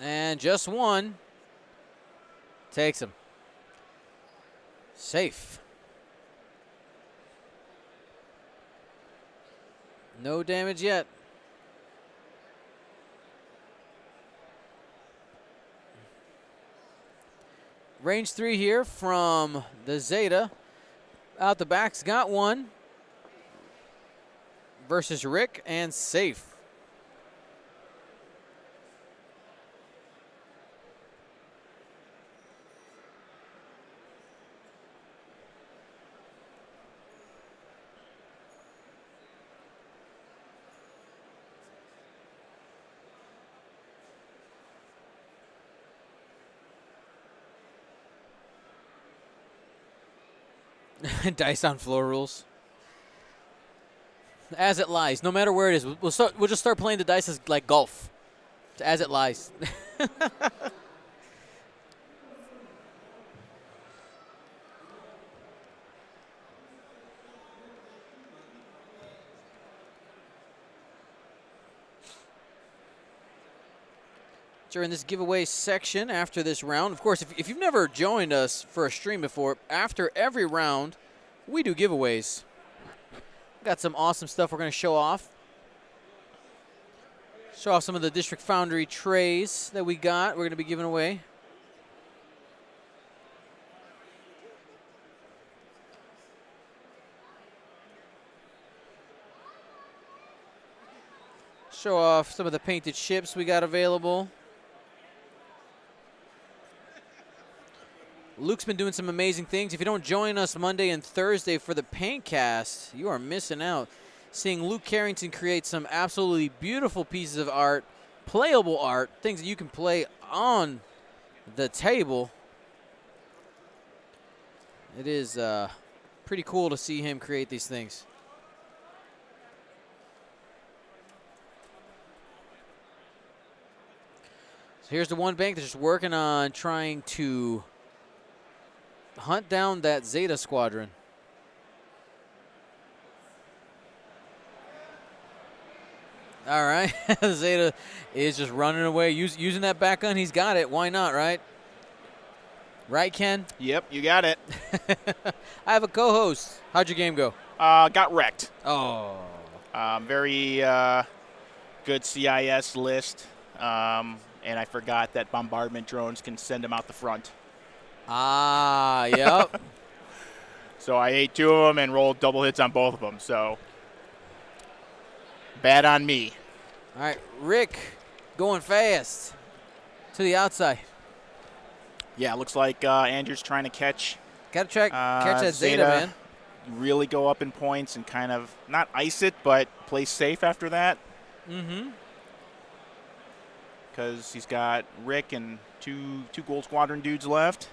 [SPEAKER 1] And just one. Takes him. Safe. No damage yet. Range 3 here from the Zeta. Out the back's got one. Versus Rick, and safe. Dice on floor rules. As it lies, no matter where it is, we'll just start playing the dice as like golf. As it lies. During this giveaway section after this round. Of course, if you've never joined us for a stream before, after every round, we do giveaways. Got some awesome stuff we're going to show off. Show off some of the District Foundry trays that we got. We're going to be giving away. Show off some of the painted ships we got available. Luke's been doing some amazing things. If you don't join us Monday and Thursday for the Paintcast, you are missing out. Seeing Luke Carrington create some absolutely beautiful pieces of art, playable art, things that you can play on the table. It is pretty cool to see him create these things. So here's the one bank that's just working on trying to hunt down that Zeta squadron. All right, Zeta is just running away, using that back gun. He's got it. Why not, right? Right, Ken?
[SPEAKER 2] Yep, you got it.
[SPEAKER 1] I have a co-host. How'd your game go?
[SPEAKER 2] Got wrecked.
[SPEAKER 1] Oh.
[SPEAKER 2] Very good CIS list, and I forgot that bombardment drones can send them out the front.
[SPEAKER 1] Ah, yep.
[SPEAKER 2] So I ate 2 of them and rolled double hits on both of them. So bad on me.
[SPEAKER 1] All right, Rick going fast to the outside.
[SPEAKER 2] Yeah, looks like Andrew's trying to catch.
[SPEAKER 1] Got to catch that Zeta, man.
[SPEAKER 2] Really go up in points and kind of not ice it, but play safe after that.
[SPEAKER 1] Mm-hmm.
[SPEAKER 2] Because he's got Rick and two Gold Squadron dudes left.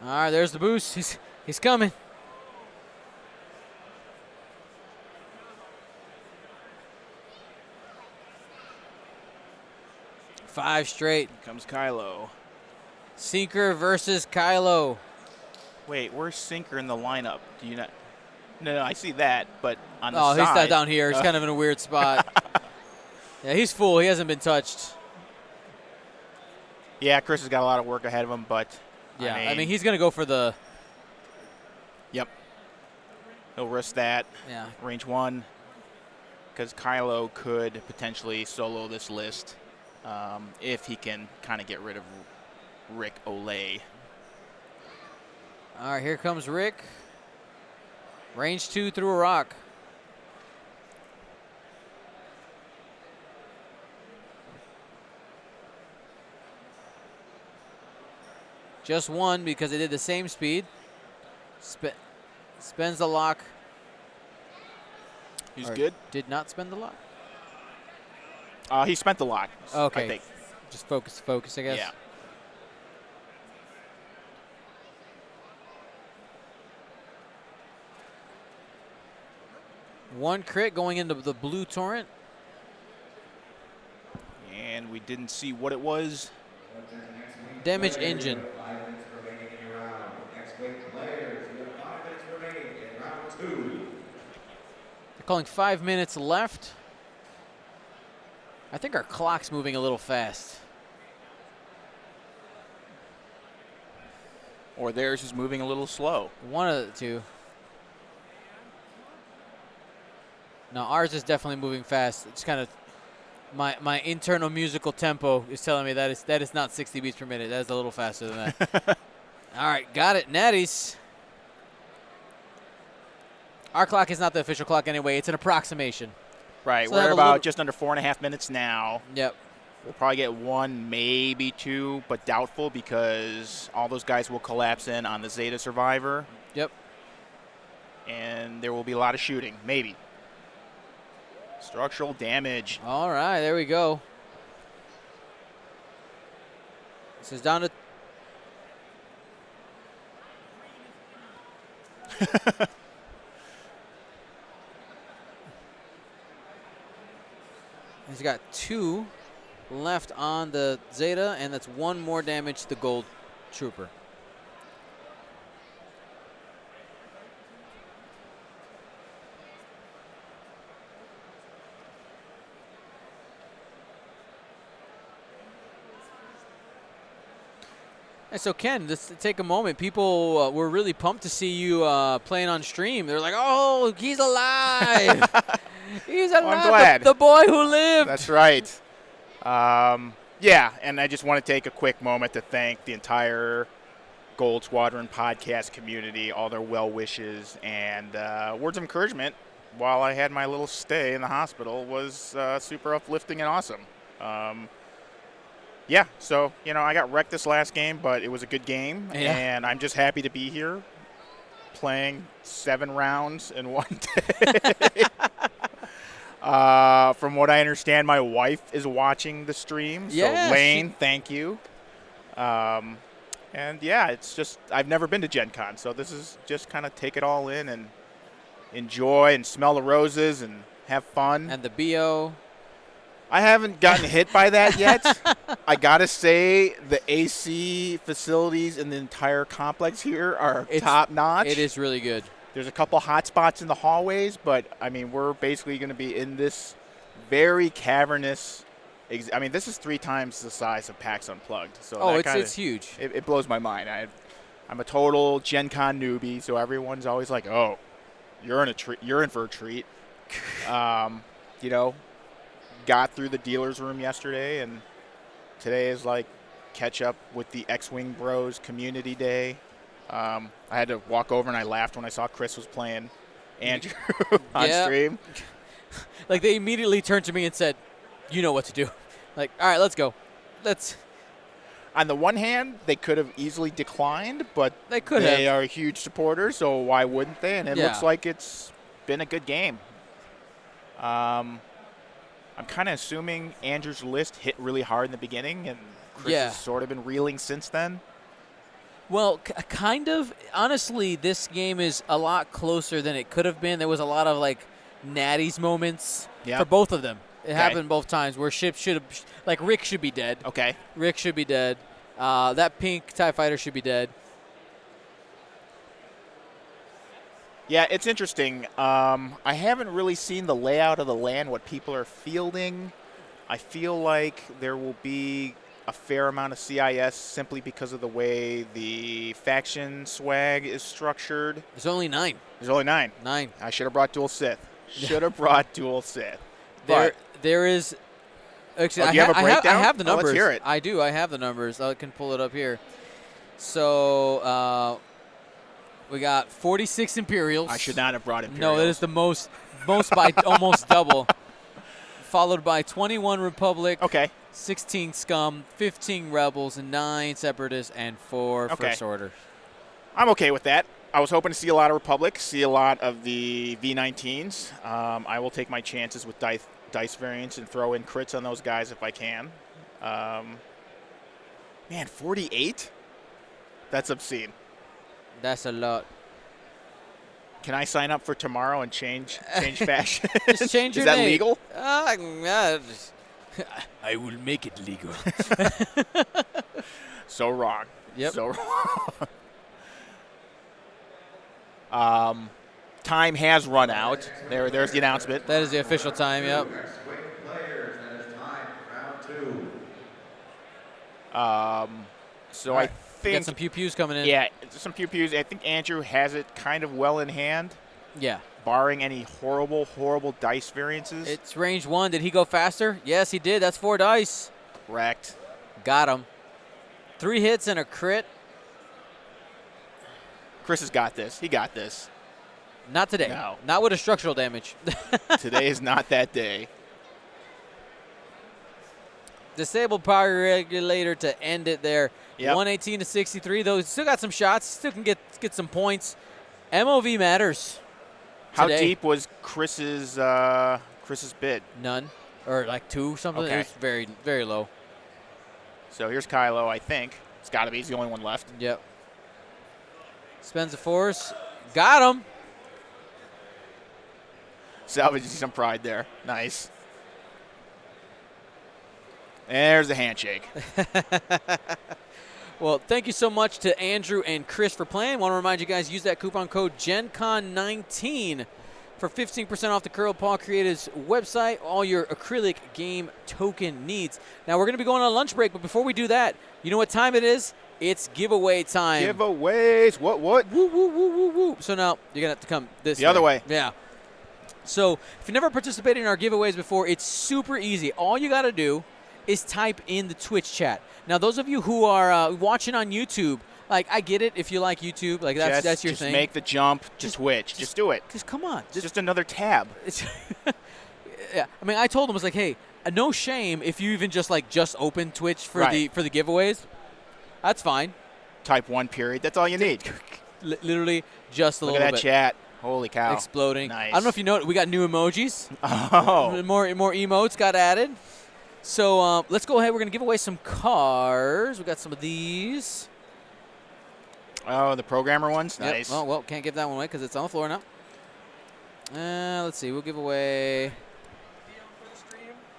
[SPEAKER 1] All right, there's the boost. He's coming. Five straight.
[SPEAKER 2] Here comes Kylo.
[SPEAKER 1] Sinker versus Kylo.
[SPEAKER 2] Wait, where's Sinker in the lineup? Do you not? No, I see that, but on the side.
[SPEAKER 1] Oh, he's not down here. He's kind of in a weird spot. Yeah, he's full. He hasn't been touched.
[SPEAKER 2] Yeah, Chris has got a lot of work ahead of him, but
[SPEAKER 1] yeah, I mean he's going to go for the.
[SPEAKER 2] Yep. He'll risk that.
[SPEAKER 1] Yeah.
[SPEAKER 2] Range 1, because Kylo could potentially solo this list if he can kind of get rid of Rick Olay.
[SPEAKER 1] All right, here comes Rick. Range 2 through a rock. Just one because they did the same speed. Spends the lock.
[SPEAKER 2] He's
[SPEAKER 1] Or
[SPEAKER 2] good.
[SPEAKER 1] Did not spend the lock.
[SPEAKER 2] He spent the lock.
[SPEAKER 1] Okay.
[SPEAKER 2] I think.
[SPEAKER 1] Just focus, I guess.
[SPEAKER 2] Yeah.
[SPEAKER 1] One crit going into the blue torrent.
[SPEAKER 2] And we didn't see what it was.
[SPEAKER 1] Damage engine.
[SPEAKER 3] 5 minutes remaining in your round. X-Wing players, you have 5 minutes remaining in round 2.
[SPEAKER 1] They're calling 5 minutes left. I think our clock's moving a little fast.
[SPEAKER 2] Or theirs is moving a little slow.
[SPEAKER 1] One of the two. No, ours is definitely moving fast. It's kind of my internal musical tempo is telling me that is not 60 beats per minute. That is a little faster than that. All right, got it. Natties. Our clock is not the official clock anyway. It's an approximation.
[SPEAKER 2] Right.
[SPEAKER 1] So
[SPEAKER 2] We're about just under 4.5 minutes now.
[SPEAKER 1] Yep.
[SPEAKER 2] We'll probably get 1, maybe 2, but doubtful because all those guys will collapse in on the Zeta Survivor.
[SPEAKER 1] Yep.
[SPEAKER 2] And there will be a lot of shooting, maybe. Structural damage.
[SPEAKER 1] All right, there we go. This is down to he's got 2 left on the Zeta, and that's 1 more damage to the Gold Trooper. And so, Ken, let's take a moment. People were really pumped to see you playing on stream. They're like, oh, he's alive. He's alive.
[SPEAKER 2] I'm glad.
[SPEAKER 1] The boy who lived.
[SPEAKER 2] That's right. Yeah, and I just want to take a quick moment to thank the entire Gold Squadron podcast community, all their well wishes and words of encouragement while I had my little stay in the hospital was super uplifting and awesome. Yeah, so, I got wrecked this last game, but it was a good game, and I'm just happy to be here playing 7 rounds in one day. From what I understand, my wife is watching the stream, so Lane, thank you. And, yeah, it's just I've never been to Gen Con, so this is just kind of take it all in and enjoy and smell the roses and have fun.
[SPEAKER 1] And the BO.
[SPEAKER 2] I haven't gotten hit by that yet. I got to say the AC facilities in the entire complex here are top-notch.
[SPEAKER 1] It is really good.
[SPEAKER 2] There's a couple hot spots in the hallways, but, we're basically going to be in this very cavernous this is 3 times the size of PAX Unplugged. So
[SPEAKER 1] it's huge.
[SPEAKER 2] It blows my mind. I'm a total Gen Con newbie, so everyone's always like, oh, you're in for a treat. Got through the dealer's room yesterday, and today is like catch up with the X-Wing Bros community day. I had to walk over and I laughed when I saw Chris was playing Andrew on stream.
[SPEAKER 1] Like they immediately turned to me and said, you know what to do. Like, all right, let's go.
[SPEAKER 2] On the one hand, they could have easily declined, but
[SPEAKER 1] they
[SPEAKER 2] are huge supporters, so why wouldn't they? And it looks like it's been a good game. I'm kind of assuming Andrew's list hit really hard in the beginning, and Chris has sort of been reeling since then.
[SPEAKER 1] Well, kind of. Honestly, this game is a lot closer than it could have been. There was a lot of, natties moments for both of them. It happened both times where Ship should have, Rick should be dead.
[SPEAKER 2] Okay.
[SPEAKER 1] Rick should be dead. That pink TIE fighter should be dead.
[SPEAKER 2] Yeah, it's interesting. I haven't really seen the layout of the land, what people are fielding. I feel like there will be a fair amount of CIS simply because of the way the faction swag is structured.
[SPEAKER 1] There's only 9.
[SPEAKER 2] There's only 9.
[SPEAKER 1] 9.
[SPEAKER 2] I should have brought dual Sith.
[SPEAKER 1] There is. Actually,
[SPEAKER 2] do you have a breakdown?
[SPEAKER 1] I have the numbers.
[SPEAKER 2] Let's hear it.
[SPEAKER 1] I do. I have the numbers. I can pull it up here. So we got 46 Imperials.
[SPEAKER 2] I should not have brought Imperials.
[SPEAKER 1] No, it is the most by almost double. Followed by 21 Republic.
[SPEAKER 2] Okay.
[SPEAKER 1] 16 Scum, 15 Rebels, and 9 Separatists, and 4 First Order.
[SPEAKER 2] I'm okay with that. I was hoping to see a lot of Republic, see a lot of the V19s. I will take my chances with dice variants and throw in crits on those guys if I can. Man, 48? That's obscene.
[SPEAKER 1] That's a lot.
[SPEAKER 2] Can I sign up for tomorrow and change fashion?
[SPEAKER 1] Just change your
[SPEAKER 2] Is that
[SPEAKER 1] name.
[SPEAKER 2] legal?
[SPEAKER 1] I will make it legal.
[SPEAKER 2] So wrong.
[SPEAKER 1] Yep.
[SPEAKER 2] So wrong. Time has run out. There's the announcement.
[SPEAKER 1] That is the official time, yep.
[SPEAKER 3] X-Wing players, that is time for round 2.
[SPEAKER 2] So
[SPEAKER 1] All right.
[SPEAKER 2] I
[SPEAKER 1] We got
[SPEAKER 2] think
[SPEAKER 1] some pew-pews coming in.
[SPEAKER 2] yeah, some pew-pews. I think Andrew has it kind of well in hand,
[SPEAKER 1] Yeah.
[SPEAKER 2] barring any horrible dice variances.
[SPEAKER 1] It's range 1. Did he go faster? Yes, he did. That's 4 dice.
[SPEAKER 2] Correct.
[SPEAKER 1] Got him. 3 hits and a crit.
[SPEAKER 2] Chris has got this. He got this.
[SPEAKER 1] Not today.
[SPEAKER 2] No.
[SPEAKER 1] Not with a structural damage.
[SPEAKER 2] Today is not that day.
[SPEAKER 1] Disabled power regulator to end it there.
[SPEAKER 2] Yep.
[SPEAKER 1] 118 to 63. Though still got some shots. Still can get some points. MOV matters.
[SPEAKER 2] How
[SPEAKER 1] today.
[SPEAKER 2] deep was Chris's bid?
[SPEAKER 1] None. Or like 2 something.
[SPEAKER 2] Okay.
[SPEAKER 1] It was very, very low.
[SPEAKER 2] So here's Kylo, I think. It's got to be. He's the only one left.
[SPEAKER 1] Yep. Spends the force. Got him.
[SPEAKER 2] Salvaging some pride there. Nice. There's the handshake.
[SPEAKER 1] Well, thank you so much to Andrew and Chris for playing. Want to remind you guys, use that coupon code GenCon19 for 15% off the Curl Paw Creatives website, all your acrylic game token needs. Now, we're going to be going on a lunch break, but before we do that, you know what time it is? It's giveaway time.
[SPEAKER 2] Giveaways. What?
[SPEAKER 1] Woo, woo, woo, woo, woo. So now you're going to have to come this way.
[SPEAKER 2] The other way.
[SPEAKER 1] Yeah. So if you never participated in our giveaways before, it's super easy. All you got to do is type in the Twitch chat. Now, those of you who are watching on YouTube, like, I get it if you like YouTube. Like, that's your
[SPEAKER 2] just
[SPEAKER 1] thing.
[SPEAKER 2] Make the jump to Twitch. Just do it.
[SPEAKER 1] Just come on.
[SPEAKER 2] It's just another tab.
[SPEAKER 1] It's yeah. I mean, I told them, I was like, hey, no shame if you even just open Twitch for
[SPEAKER 2] Right.
[SPEAKER 1] the giveaways. That's fine.
[SPEAKER 2] Type 1 period. That's all you need.
[SPEAKER 1] Literally just a
[SPEAKER 2] Look
[SPEAKER 1] little
[SPEAKER 2] at that
[SPEAKER 1] bit.
[SPEAKER 2] chat. Holy cow.
[SPEAKER 1] Exploding.
[SPEAKER 2] Nice.
[SPEAKER 1] I don't know if you know, we got new emojis.
[SPEAKER 2] Oh.
[SPEAKER 1] More emotes got added. So let's go ahead. We're going to give away some cars. We got some of these.
[SPEAKER 2] Oh, the programmer ones?
[SPEAKER 1] Yep.
[SPEAKER 2] Nice.
[SPEAKER 1] Well, can't give that one away because it's on the floor now. Let's see. We'll give away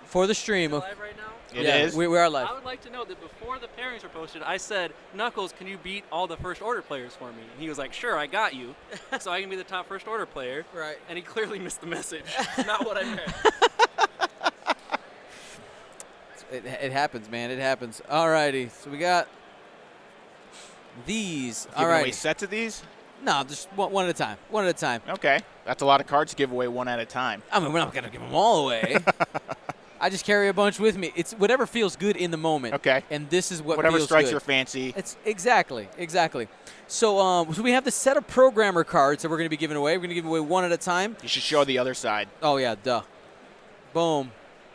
[SPEAKER 1] for the stream.
[SPEAKER 4] Live right now?
[SPEAKER 2] It
[SPEAKER 1] yeah,
[SPEAKER 2] is?
[SPEAKER 1] We are live.
[SPEAKER 4] I would like to know that before the pairings were posted, I said, Nuckols, can you beat all the first order players for me? And he was like, sure, I got you. So I can be the top first order player.
[SPEAKER 1] Right.
[SPEAKER 4] And he clearly missed the message. Not what I meant.
[SPEAKER 1] It happens, man. It happens. All righty. So we got these. All
[SPEAKER 2] Giving away
[SPEAKER 1] right.
[SPEAKER 2] sets of these?
[SPEAKER 1] No, just one at a time. One at a time.
[SPEAKER 2] Okay. That's a lot of cards to give away one at a time.
[SPEAKER 1] I mean, we're not going to give them all away. I just carry a bunch with me. It's whatever feels good in the moment.
[SPEAKER 2] Okay.
[SPEAKER 1] And this is what
[SPEAKER 2] Whatever
[SPEAKER 1] feels
[SPEAKER 2] strikes
[SPEAKER 1] good.
[SPEAKER 2] your fancy.
[SPEAKER 1] It's exactly. So we have the set of programmer cards that we're going to be giving away. We're going to give away one at a time.
[SPEAKER 2] You should show the other side.
[SPEAKER 1] Oh, yeah, duh. Boom.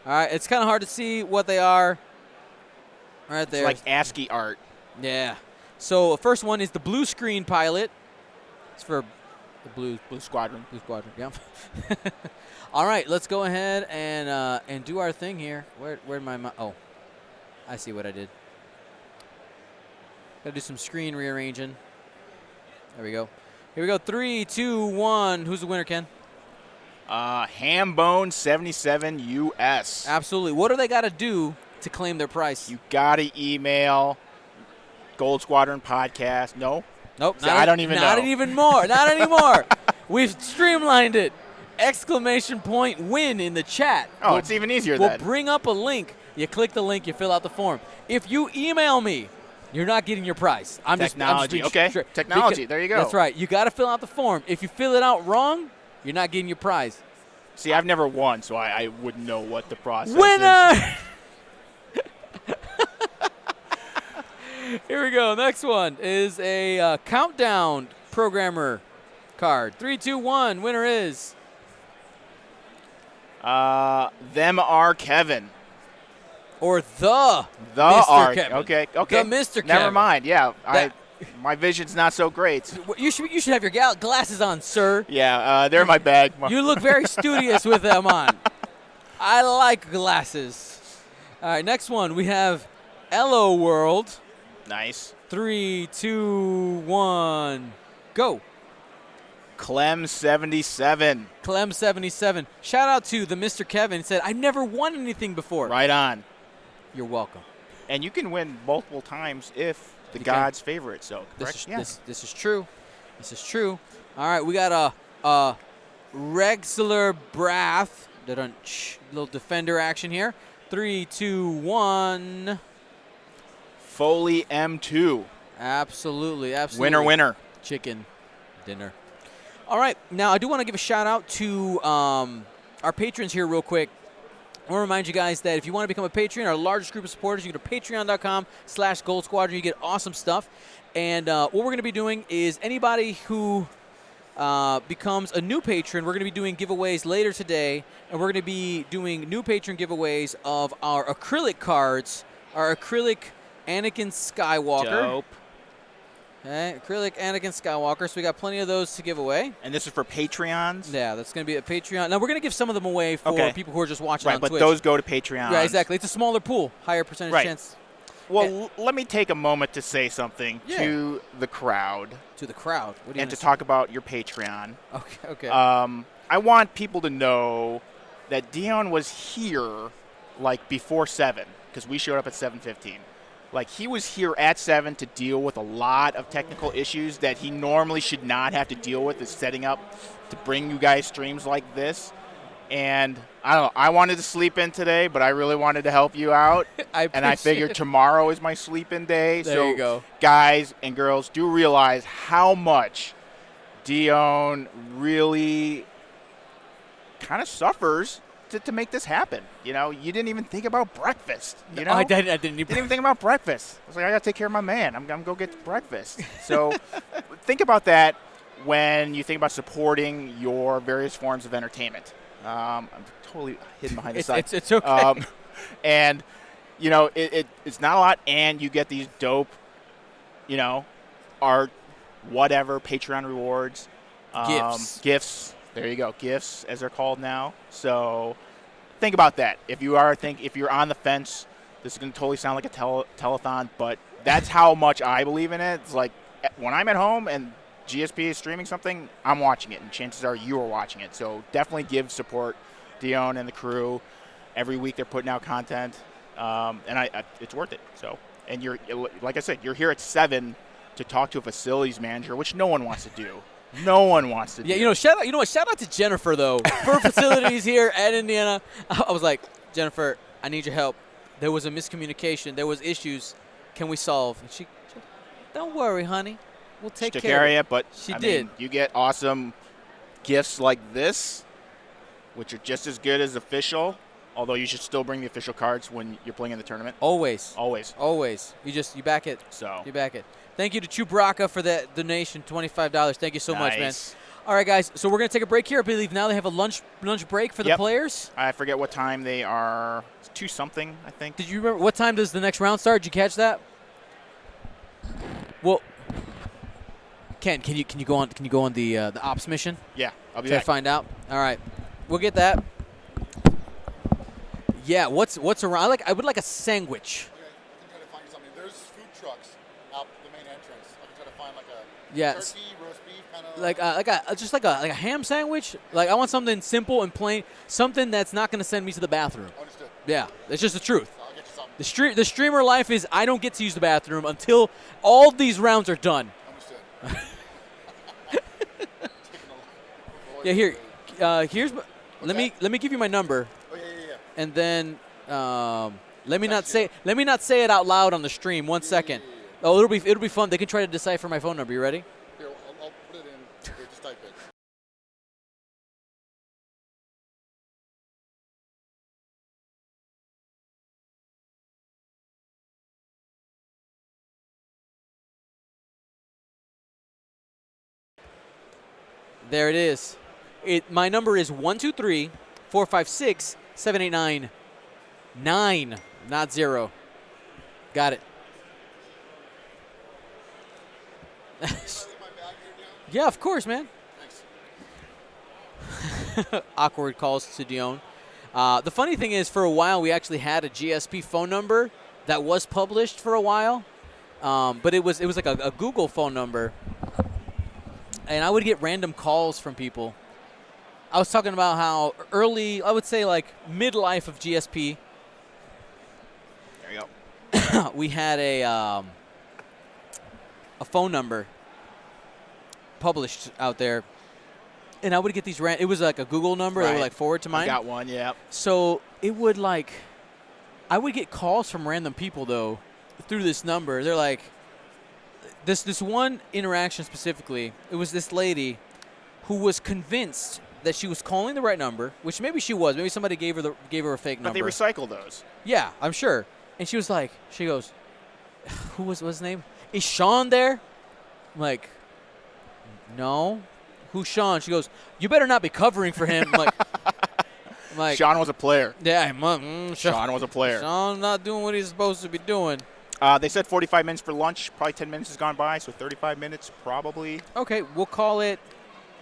[SPEAKER 1] All right, it's kind of hard to see what they are right there.
[SPEAKER 2] It's like ASCII art.
[SPEAKER 1] Yeah. So first one is the blue screen pilot. It's for the blue
[SPEAKER 2] Squadron.
[SPEAKER 1] squadron. Yeah. All right, let's go ahead and do our thing here. Where'd my oh, I see what I did. Gotta do some screen rearranging. There we go. Here we go. 3, 2, 1. Who's the winner, Ken?
[SPEAKER 2] Hambone 77 US.
[SPEAKER 1] Absolutely. What do they got to do to claim their price?
[SPEAKER 2] You got to email Gold Squadron Podcast. No?
[SPEAKER 1] Nope.
[SPEAKER 2] See, I don't even know.
[SPEAKER 1] Not anymore. Not anymore. We've streamlined it. Exclamation point win in the chat.
[SPEAKER 2] Oh, it's even easier
[SPEAKER 1] We'll
[SPEAKER 2] then.
[SPEAKER 1] bring up a link. You click the link. You fill out the form. If you email me, you're not getting your price. I'm
[SPEAKER 2] Technology.
[SPEAKER 1] just
[SPEAKER 2] Okay.
[SPEAKER 1] straight.
[SPEAKER 2] Technology. There you go.
[SPEAKER 1] That's right. You got to fill out the form. If you fill it out wrong, you're not getting your prize.
[SPEAKER 2] See, I've never won, so I wouldn't know what the process is.
[SPEAKER 1] Winner! Here we go. Next one is a countdown programmer card. 3, 2, 1. Winner is
[SPEAKER 2] Them are Kevin.
[SPEAKER 1] or the
[SPEAKER 2] The
[SPEAKER 1] Mr.
[SPEAKER 2] are
[SPEAKER 1] Kevin.
[SPEAKER 2] okay.
[SPEAKER 1] The Mr. Kevin.
[SPEAKER 2] Never mind. Yeah,
[SPEAKER 1] That
[SPEAKER 2] My vision's not so great.
[SPEAKER 1] You should have your glasses on, sir.
[SPEAKER 2] Yeah, they're in my bag.
[SPEAKER 1] You look very studious with them on. I like glasses. All right, next one we have Elo World.
[SPEAKER 2] Nice.
[SPEAKER 1] 3, 2, 1, go.
[SPEAKER 2] Clem 77.
[SPEAKER 1] Clem 77. Shout out to the Mr. Kevin. He said, I've never won anything before.
[SPEAKER 2] Right on.
[SPEAKER 1] You're welcome.
[SPEAKER 2] And you can win multiple times if the
[SPEAKER 1] You
[SPEAKER 2] gods favor it. So correct?
[SPEAKER 1] This is true. This is true. All right, we got a Rexler Brath. Little defender action here. 3, 2, 1.
[SPEAKER 2] Foley M2.
[SPEAKER 1] Absolutely.
[SPEAKER 2] Winner.
[SPEAKER 1] Chicken dinner. All right, now I do want to give a shout out to our patrons here real quick. I want to remind you guys that if you want to become a Patreon, our largest group of supporters, you go to patreon.com/Gold Squadron. You get awesome stuff. And what we're going to be doing is anybody who becomes a new patron, we're going to be doing giveaways later today. And we're going to be doing new patron giveaways of our acrylic cards, our acrylic Anakin Skywalker.
[SPEAKER 2] Dope.
[SPEAKER 1] Okay, acrylic Anakin Skywalker. So we got plenty of those to give away.
[SPEAKER 2] And this is for Patreons?
[SPEAKER 1] Yeah, that's going to be a Patreon. Now, we're going to give some of them away for people who are just watching on
[SPEAKER 2] but
[SPEAKER 1] Twitch.
[SPEAKER 2] Those go to Patreon.
[SPEAKER 1] Yeah, exactly. It's a smaller pool, higher percentage chance.
[SPEAKER 2] Well, let me take a moment to say something to the crowd.
[SPEAKER 1] To the crowd. What do you
[SPEAKER 2] and to talk about your Patreon.
[SPEAKER 1] Okay.
[SPEAKER 2] I want people to know that Dion was here like before 7 because we showed up at 7:15. Like, he was here at 7 to deal with a lot of technical issues that he normally should not have to deal with, is setting up to bring you guys streams like this. And I don't know, I wanted to sleep in today, but I really wanted to help you out. I figured tomorrow is my sleep-in day.
[SPEAKER 1] There you go.
[SPEAKER 2] Guys and girls, do realize how much Dion really kind of suffers to make this happen. You know, you didn't even think about breakfast. You know,
[SPEAKER 1] I didn't
[SPEAKER 2] even think about breakfast. I was like, I got to take care of my man. I'm going to go get breakfast. So think about that when you think about supporting your various forms of entertainment. I'm totally hidden behind the side.
[SPEAKER 1] It's okay.
[SPEAKER 2] And, you know, it's not a lot, and you get these dope, you know, art, whatever, Patreon rewards. Gifts. There you go. Gifts, as they're called now. So think about that. If you're on the fence, this is going to totally sound like a telethon, but that's how much I believe in it. It's like when I'm at home and GSP is streaming something, I'm watching it, and chances are you are watching it. So definitely give support Dion and the crew. Every week they're putting out content, and it's worth it. So, and you're, like I said, you're here at 7 to talk to a facilities manager, which no one wants to do. No one wants to do.
[SPEAKER 1] Yeah, shout out to Jennifer, though, for facilities here at Indiana. I was like, Jennifer, I need your help. There was a miscommunication. There was issues. Can we solve? And she don't worry, honey. We'll take care of it.
[SPEAKER 2] But
[SPEAKER 1] she
[SPEAKER 2] I
[SPEAKER 1] did.
[SPEAKER 2] mean, you get awesome gifts like this, which are just as good as official, although you should still bring the official cards when you're playing in the tournament.
[SPEAKER 1] Always. You back it.
[SPEAKER 2] So
[SPEAKER 1] you back it. Thank you to Chubraka for that donation, $25. Thank you so much, man. All right, guys, so we're going to take a break here. I believe now they have a lunch break for the players.
[SPEAKER 2] I forget what time they are. It's 2-something, I think.
[SPEAKER 1] Did you remember what time does the next round start? Did you catch that? Well, Ken, can you go on the ops mission?
[SPEAKER 2] Yeah, I'll be
[SPEAKER 1] back.
[SPEAKER 2] back.
[SPEAKER 1] Find out. All right, we'll get that. Yeah, what's around? I would like a sandwich.
[SPEAKER 5] Okay, I can try to find you something. There's food trucks out the main entrance. I can try to find like a turkey, roast beef kind of.
[SPEAKER 1] Just like a ham sandwich. Like, I want something simple and plain, something that's not going to send me to the bathroom.
[SPEAKER 5] Understood.
[SPEAKER 1] Yeah, it's just the truth.
[SPEAKER 5] I'll get you something.
[SPEAKER 1] The streamer life is I don't get to use the bathroom until all these rounds are done.
[SPEAKER 5] Understood.
[SPEAKER 1] Yeah, here's let me give you my number.
[SPEAKER 5] Oh yeah.
[SPEAKER 1] And then let me not say it out loud on the stream. 1 second.
[SPEAKER 5] Yeah.
[SPEAKER 1] Oh, it'll be fun. They can try to decipher my phone number. You ready?
[SPEAKER 5] Here, I'll put it in. Here, just type it.
[SPEAKER 1] There it is. My number is 123-456-789-9, not 0. Got it. Yeah, of course, man. Awkward calls to Dion. The funny thing is, for a while, we actually had a GSP phone number that was published for a while, but it was like a Google phone number, and I would get random calls from people. I was talking about how early, I would say like midlife of GSP,
[SPEAKER 2] There you go.
[SPEAKER 1] we had a phone number published out there, and I would get these it was like a Google number that would like forward to mine.
[SPEAKER 2] I got one, yeah.
[SPEAKER 1] So it would like, I would get calls from random people though through this number. They're like, this one interaction specifically, it was this lady who was convinced that she was calling the right number, which maybe she was. Maybe somebody gave her a fake
[SPEAKER 2] But
[SPEAKER 1] number.
[SPEAKER 2] they recycle those.
[SPEAKER 1] Yeah, I'm sure. And she was like, she goes, what's his name? Is Sean there? I'm like, no. Who's Sean? She goes, you better not be covering for him. I'm like,
[SPEAKER 2] Sean was a player.
[SPEAKER 1] yeah,
[SPEAKER 2] Sean was a player.
[SPEAKER 1] Sean not doing what he's supposed to be doing.
[SPEAKER 2] They said 45 minutes for lunch. Probably 10 minutes has gone by, so 35 minutes probably.
[SPEAKER 1] Okay, we'll call it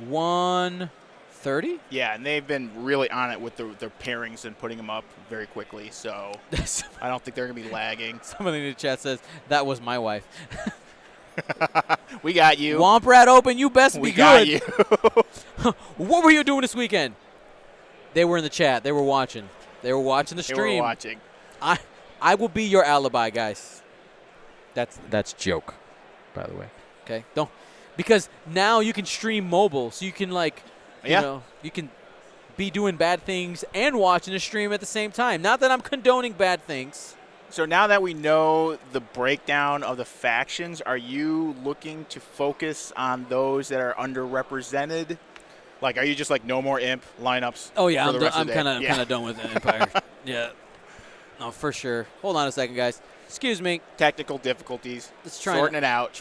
[SPEAKER 1] 1:30.
[SPEAKER 2] Yeah, and they've been really on it with their pairings and putting them up very quickly, so I don't think they're going to be lagging.
[SPEAKER 1] Somebody in the chat says, that was my wife.
[SPEAKER 2] We got you.
[SPEAKER 1] Womp Rat Open, you best be
[SPEAKER 2] We
[SPEAKER 1] good.
[SPEAKER 2] got you.
[SPEAKER 1] What were you doing this weekend? They were in the chat. They were watching. They were watching the
[SPEAKER 2] They
[SPEAKER 1] stream.
[SPEAKER 2] were watching.
[SPEAKER 1] I will be your alibi, guys. That's joke, by the way. Okay, don't, because now you can stream mobile, so you can you can be doing bad things and watching a stream at the same time. Not that I'm condoning bad things.
[SPEAKER 2] So now that we know the breakdown of the factions, are you looking to focus on those that are underrepresented? Like, are you just like no more imp lineups?
[SPEAKER 1] Oh yeah,
[SPEAKER 2] for the rest
[SPEAKER 1] I'm
[SPEAKER 2] of the day?
[SPEAKER 1] kind of done with the Empire. Yeah, no, for sure. Hold on a second, guys. Excuse me.
[SPEAKER 2] Technical difficulties. Sorting it out.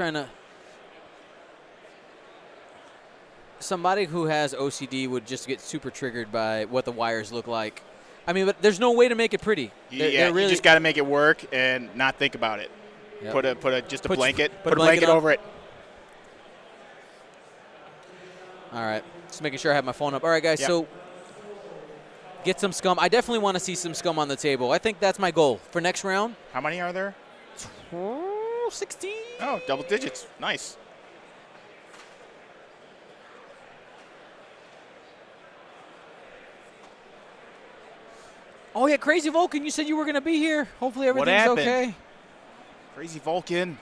[SPEAKER 1] Somebody who has OCD would just get super triggered by what the wires look like. I mean, but there's no way to make it pretty.
[SPEAKER 2] Yeah, you just got to make it work and not think about it.
[SPEAKER 1] Yep.
[SPEAKER 2] Put a blanket
[SPEAKER 1] put a blanket
[SPEAKER 2] over it.
[SPEAKER 1] All right, just making sure I have my phone up. All right, guys,
[SPEAKER 2] Yep.
[SPEAKER 1] so get some scum. I definitely want to see some scum on the table. I think that's my goal for next round.
[SPEAKER 2] How many are there?
[SPEAKER 1] 16.
[SPEAKER 2] Oh, double digits. Nice.
[SPEAKER 1] Oh, yeah, Crazy Vulcan, you said you were going to be here. Hopefully
[SPEAKER 2] What
[SPEAKER 1] everything's
[SPEAKER 2] happened?
[SPEAKER 1] okay.
[SPEAKER 2] Crazy Vulcan.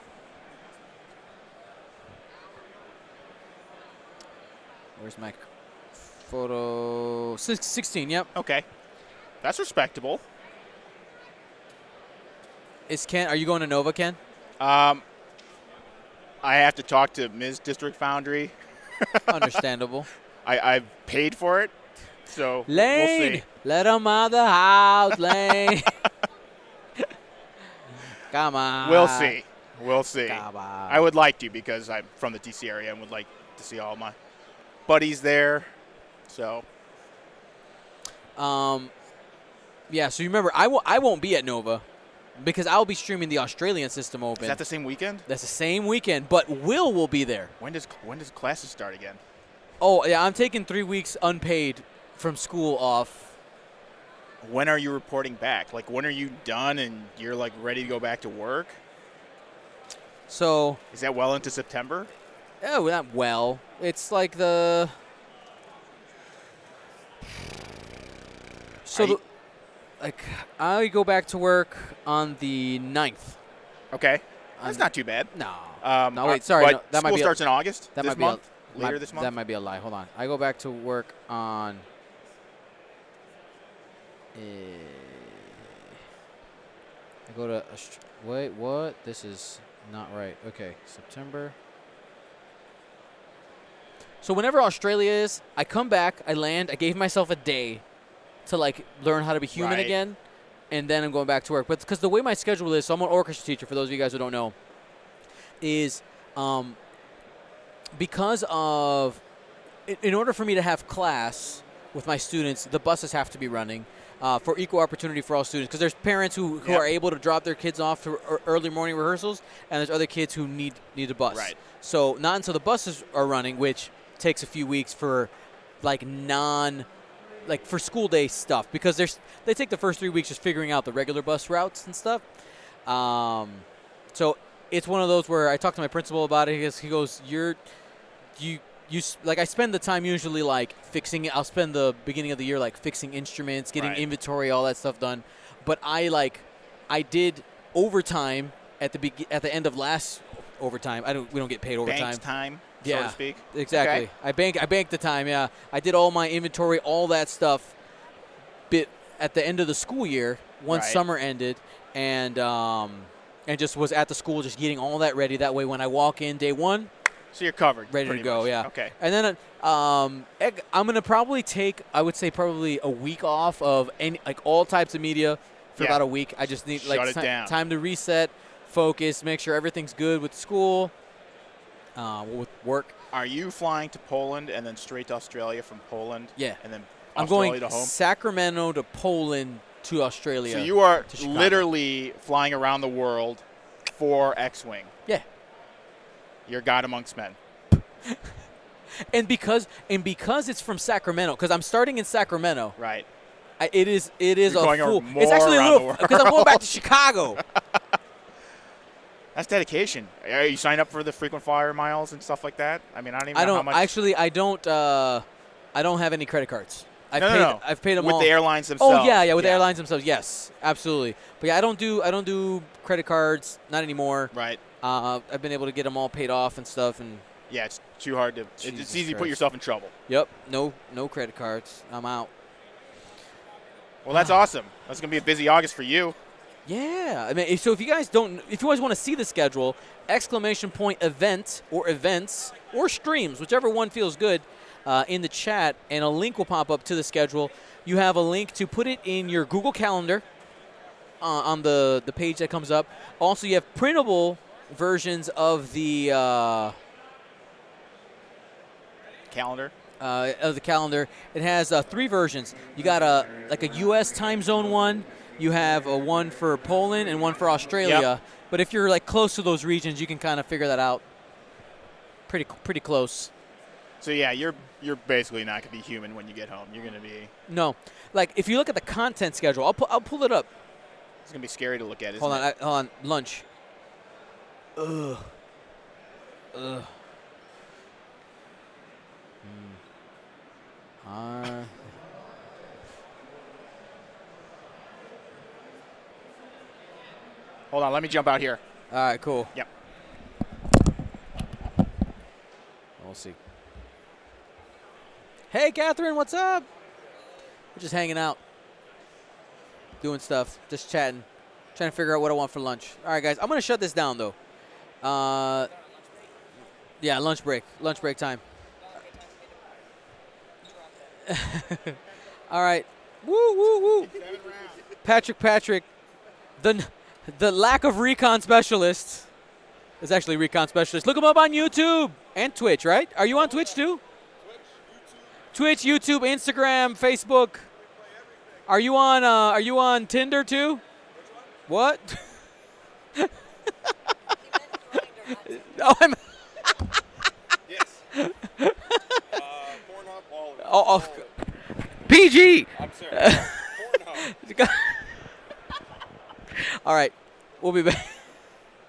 [SPEAKER 1] Where's my photo? 16, yep.
[SPEAKER 2] Okay. That's respectable.
[SPEAKER 1] Is Ken, are you going to Nova, Ken?
[SPEAKER 2] I have to talk to Ms. District Foundry.
[SPEAKER 1] Understandable.
[SPEAKER 2] I've paid for it, so
[SPEAKER 1] Lane,
[SPEAKER 2] we'll see.
[SPEAKER 1] let him out of the house, Lane. Come on.
[SPEAKER 2] We'll see. We'll see.
[SPEAKER 1] Come on.
[SPEAKER 2] I would like to because I'm from the DC area and would like to see all my buddies there. So.
[SPEAKER 1] Yeah, so you remember, I won't be at Nova because I'll be streaming the Australian System Open.
[SPEAKER 2] Is that the same weekend?
[SPEAKER 1] That's the same weekend, but Will be there.
[SPEAKER 2] When does classes start again?
[SPEAKER 1] Oh, yeah, I'm taking 3 weeks unpaid from school off.
[SPEAKER 2] When are you reporting back? Like, when are you done and you're, like, ready to go back to work?
[SPEAKER 1] So.
[SPEAKER 2] Is that well into September?
[SPEAKER 1] Oh, not well. It's like the. So, I go back to work on the 9th.
[SPEAKER 2] Okay. That's not too bad.
[SPEAKER 1] No. No, wait, sorry.
[SPEAKER 2] But
[SPEAKER 1] No, that might
[SPEAKER 2] school
[SPEAKER 1] be
[SPEAKER 2] starts in August
[SPEAKER 1] that
[SPEAKER 2] this
[SPEAKER 1] might
[SPEAKER 2] month?
[SPEAKER 1] Be
[SPEAKER 2] Later this month?
[SPEAKER 1] That might be a lie. Hold on. I go back to work on. I go to. Wait, what? This is not right. Okay, September. So whenever Australia is, I come back, I land, I gave myself a day to like learn how to be human
[SPEAKER 2] Right.
[SPEAKER 1] again, and then I'm going back to work. But because the way my schedule is, so I'm an orchestra teacher. For those of you guys who don't know, is because of in order for me to have class with my students, the buses have to be running. for equal opportunity for all students. Because there's parents who are able to drop their kids off for early morning rehearsals, and there's other kids who need a bus.
[SPEAKER 2] Right.
[SPEAKER 1] So not until the buses are running, which takes a few weeks for for school day stuff, because they take the first 3 weeks just figuring out the regular bus routes and stuff. So it's one of those where I talked to my principal about it. He goes, I spend the time usually fixing it. I'll spend the beginning of the year fixing instruments, getting inventory, all that stuff done. But I did overtime at the end of last overtime. We don't get paid overtime.
[SPEAKER 2] Banked time, so to speak.
[SPEAKER 1] Exactly.
[SPEAKER 2] Okay.
[SPEAKER 1] I banked the time. Yeah, I did all my inventory, all that stuff. Bit at the end of the school year, once summer ended, and just was at the school just getting all that ready. That way, when I walk in day one,
[SPEAKER 2] so you're covered.
[SPEAKER 1] Ready to go,
[SPEAKER 2] much.
[SPEAKER 1] yeah.
[SPEAKER 2] Okay.
[SPEAKER 1] And then I'm going to probably take, I would say probably a week off of all types of media for about a week. I just need
[SPEAKER 2] Shut it down.
[SPEAKER 1] time to reset, focus, make sure everything's good with school, with work.
[SPEAKER 2] Are you flying to Poland and then straight to Australia from Poland?
[SPEAKER 1] Yeah.
[SPEAKER 2] And then
[SPEAKER 1] I'm
[SPEAKER 2] Australia
[SPEAKER 1] going
[SPEAKER 2] to home?
[SPEAKER 1] Sacramento to Poland to Australia.
[SPEAKER 2] So you are literally flying around the world for X-Wing.
[SPEAKER 1] Yeah.
[SPEAKER 2] You're God amongst men.
[SPEAKER 1] and because it's from Sacramento, because I'm starting in Sacramento.
[SPEAKER 2] Right.
[SPEAKER 1] It is
[SPEAKER 2] You're
[SPEAKER 1] a
[SPEAKER 2] going
[SPEAKER 1] full.
[SPEAKER 2] more
[SPEAKER 1] It's actually a
[SPEAKER 2] around
[SPEAKER 1] little
[SPEAKER 2] the world.
[SPEAKER 1] because I'm going back to Chicago.
[SPEAKER 2] That's dedication. Are you signed up for the frequent flyer miles and stuff like that? I mean, I don't even know how much.
[SPEAKER 1] Actually, I don't have any credit cards.
[SPEAKER 2] No.
[SPEAKER 1] I've paid them
[SPEAKER 2] with
[SPEAKER 1] all.
[SPEAKER 2] the airlines themselves.
[SPEAKER 1] Oh yeah, with the airlines themselves. Yes, absolutely. But yeah, I don't do credit cards, not anymore.
[SPEAKER 2] Right.
[SPEAKER 1] I've been able to get them all paid off and stuff, and
[SPEAKER 2] yeah, it's too hard to. It's easy to put yourself in trouble.
[SPEAKER 1] Yep. No credit cards. I'm out.
[SPEAKER 2] Well, that's awesome. That's gonna be a busy August for you.
[SPEAKER 1] Yeah, I mean, so if you guys want to see the schedule, ! Event or events or streams, whichever one feels good, in the chat, and a link will pop up to the schedule. You have a link to put it in your Google Calendar on the page that comes up. Also, you have printable versions of the
[SPEAKER 2] calendar.
[SPEAKER 1] It has 3 versions. You got a U.S. time zone one. You have a one for Poland and one for Australia.
[SPEAKER 2] Yep.
[SPEAKER 1] But if you're close to those regions, you can kind of figure that out. Pretty close.
[SPEAKER 2] So yeah, you're basically not gonna be human when you get home. You're gonna be
[SPEAKER 1] if you look at the content schedule, I'll pull it up.
[SPEAKER 2] It's gonna be scary to look at.
[SPEAKER 1] Hold on, lunch. Ugh.
[SPEAKER 2] Hold on, let me jump out here.
[SPEAKER 1] All right, cool.
[SPEAKER 2] Yep.
[SPEAKER 1] We'll see. Hey, Catherine, what's up? We're just hanging out, doing stuff, just chatting, trying to figure out what I want for lunch. All right, guys, I'm going to shut this down, though. Yeah, lunch break time. All right. Woo. Patrick, the lack of recon specialist is actually recon specialist. Look him up on YouTube and Twitch, right? Are you on Twitch too? Twitch, YouTube, Instagram, Facebook. Are you on Tinder too? What? I'm
[SPEAKER 5] Yes. Pornhub,
[SPEAKER 1] Oh, PG.
[SPEAKER 5] I'm sorry. Pornhub.
[SPEAKER 1] All right, we'll be back.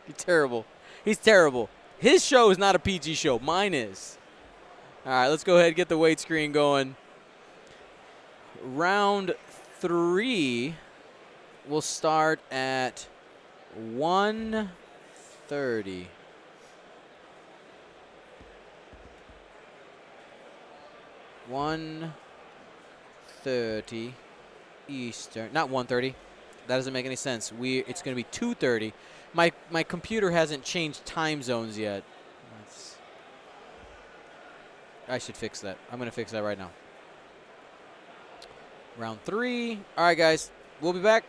[SPEAKER 1] He's terrible. His show is not a PG show. Mine is. All right, let's go ahead and get the weight screen going. Round 3 will start at 1:30. 1:30 Eastern. Not 1:30. That doesn't make any sense. It's going to be 2:30. My computer hasn't changed time zones yet. I should fix that. I'm going to fix that right now. Round 3. All right, guys. We'll be back.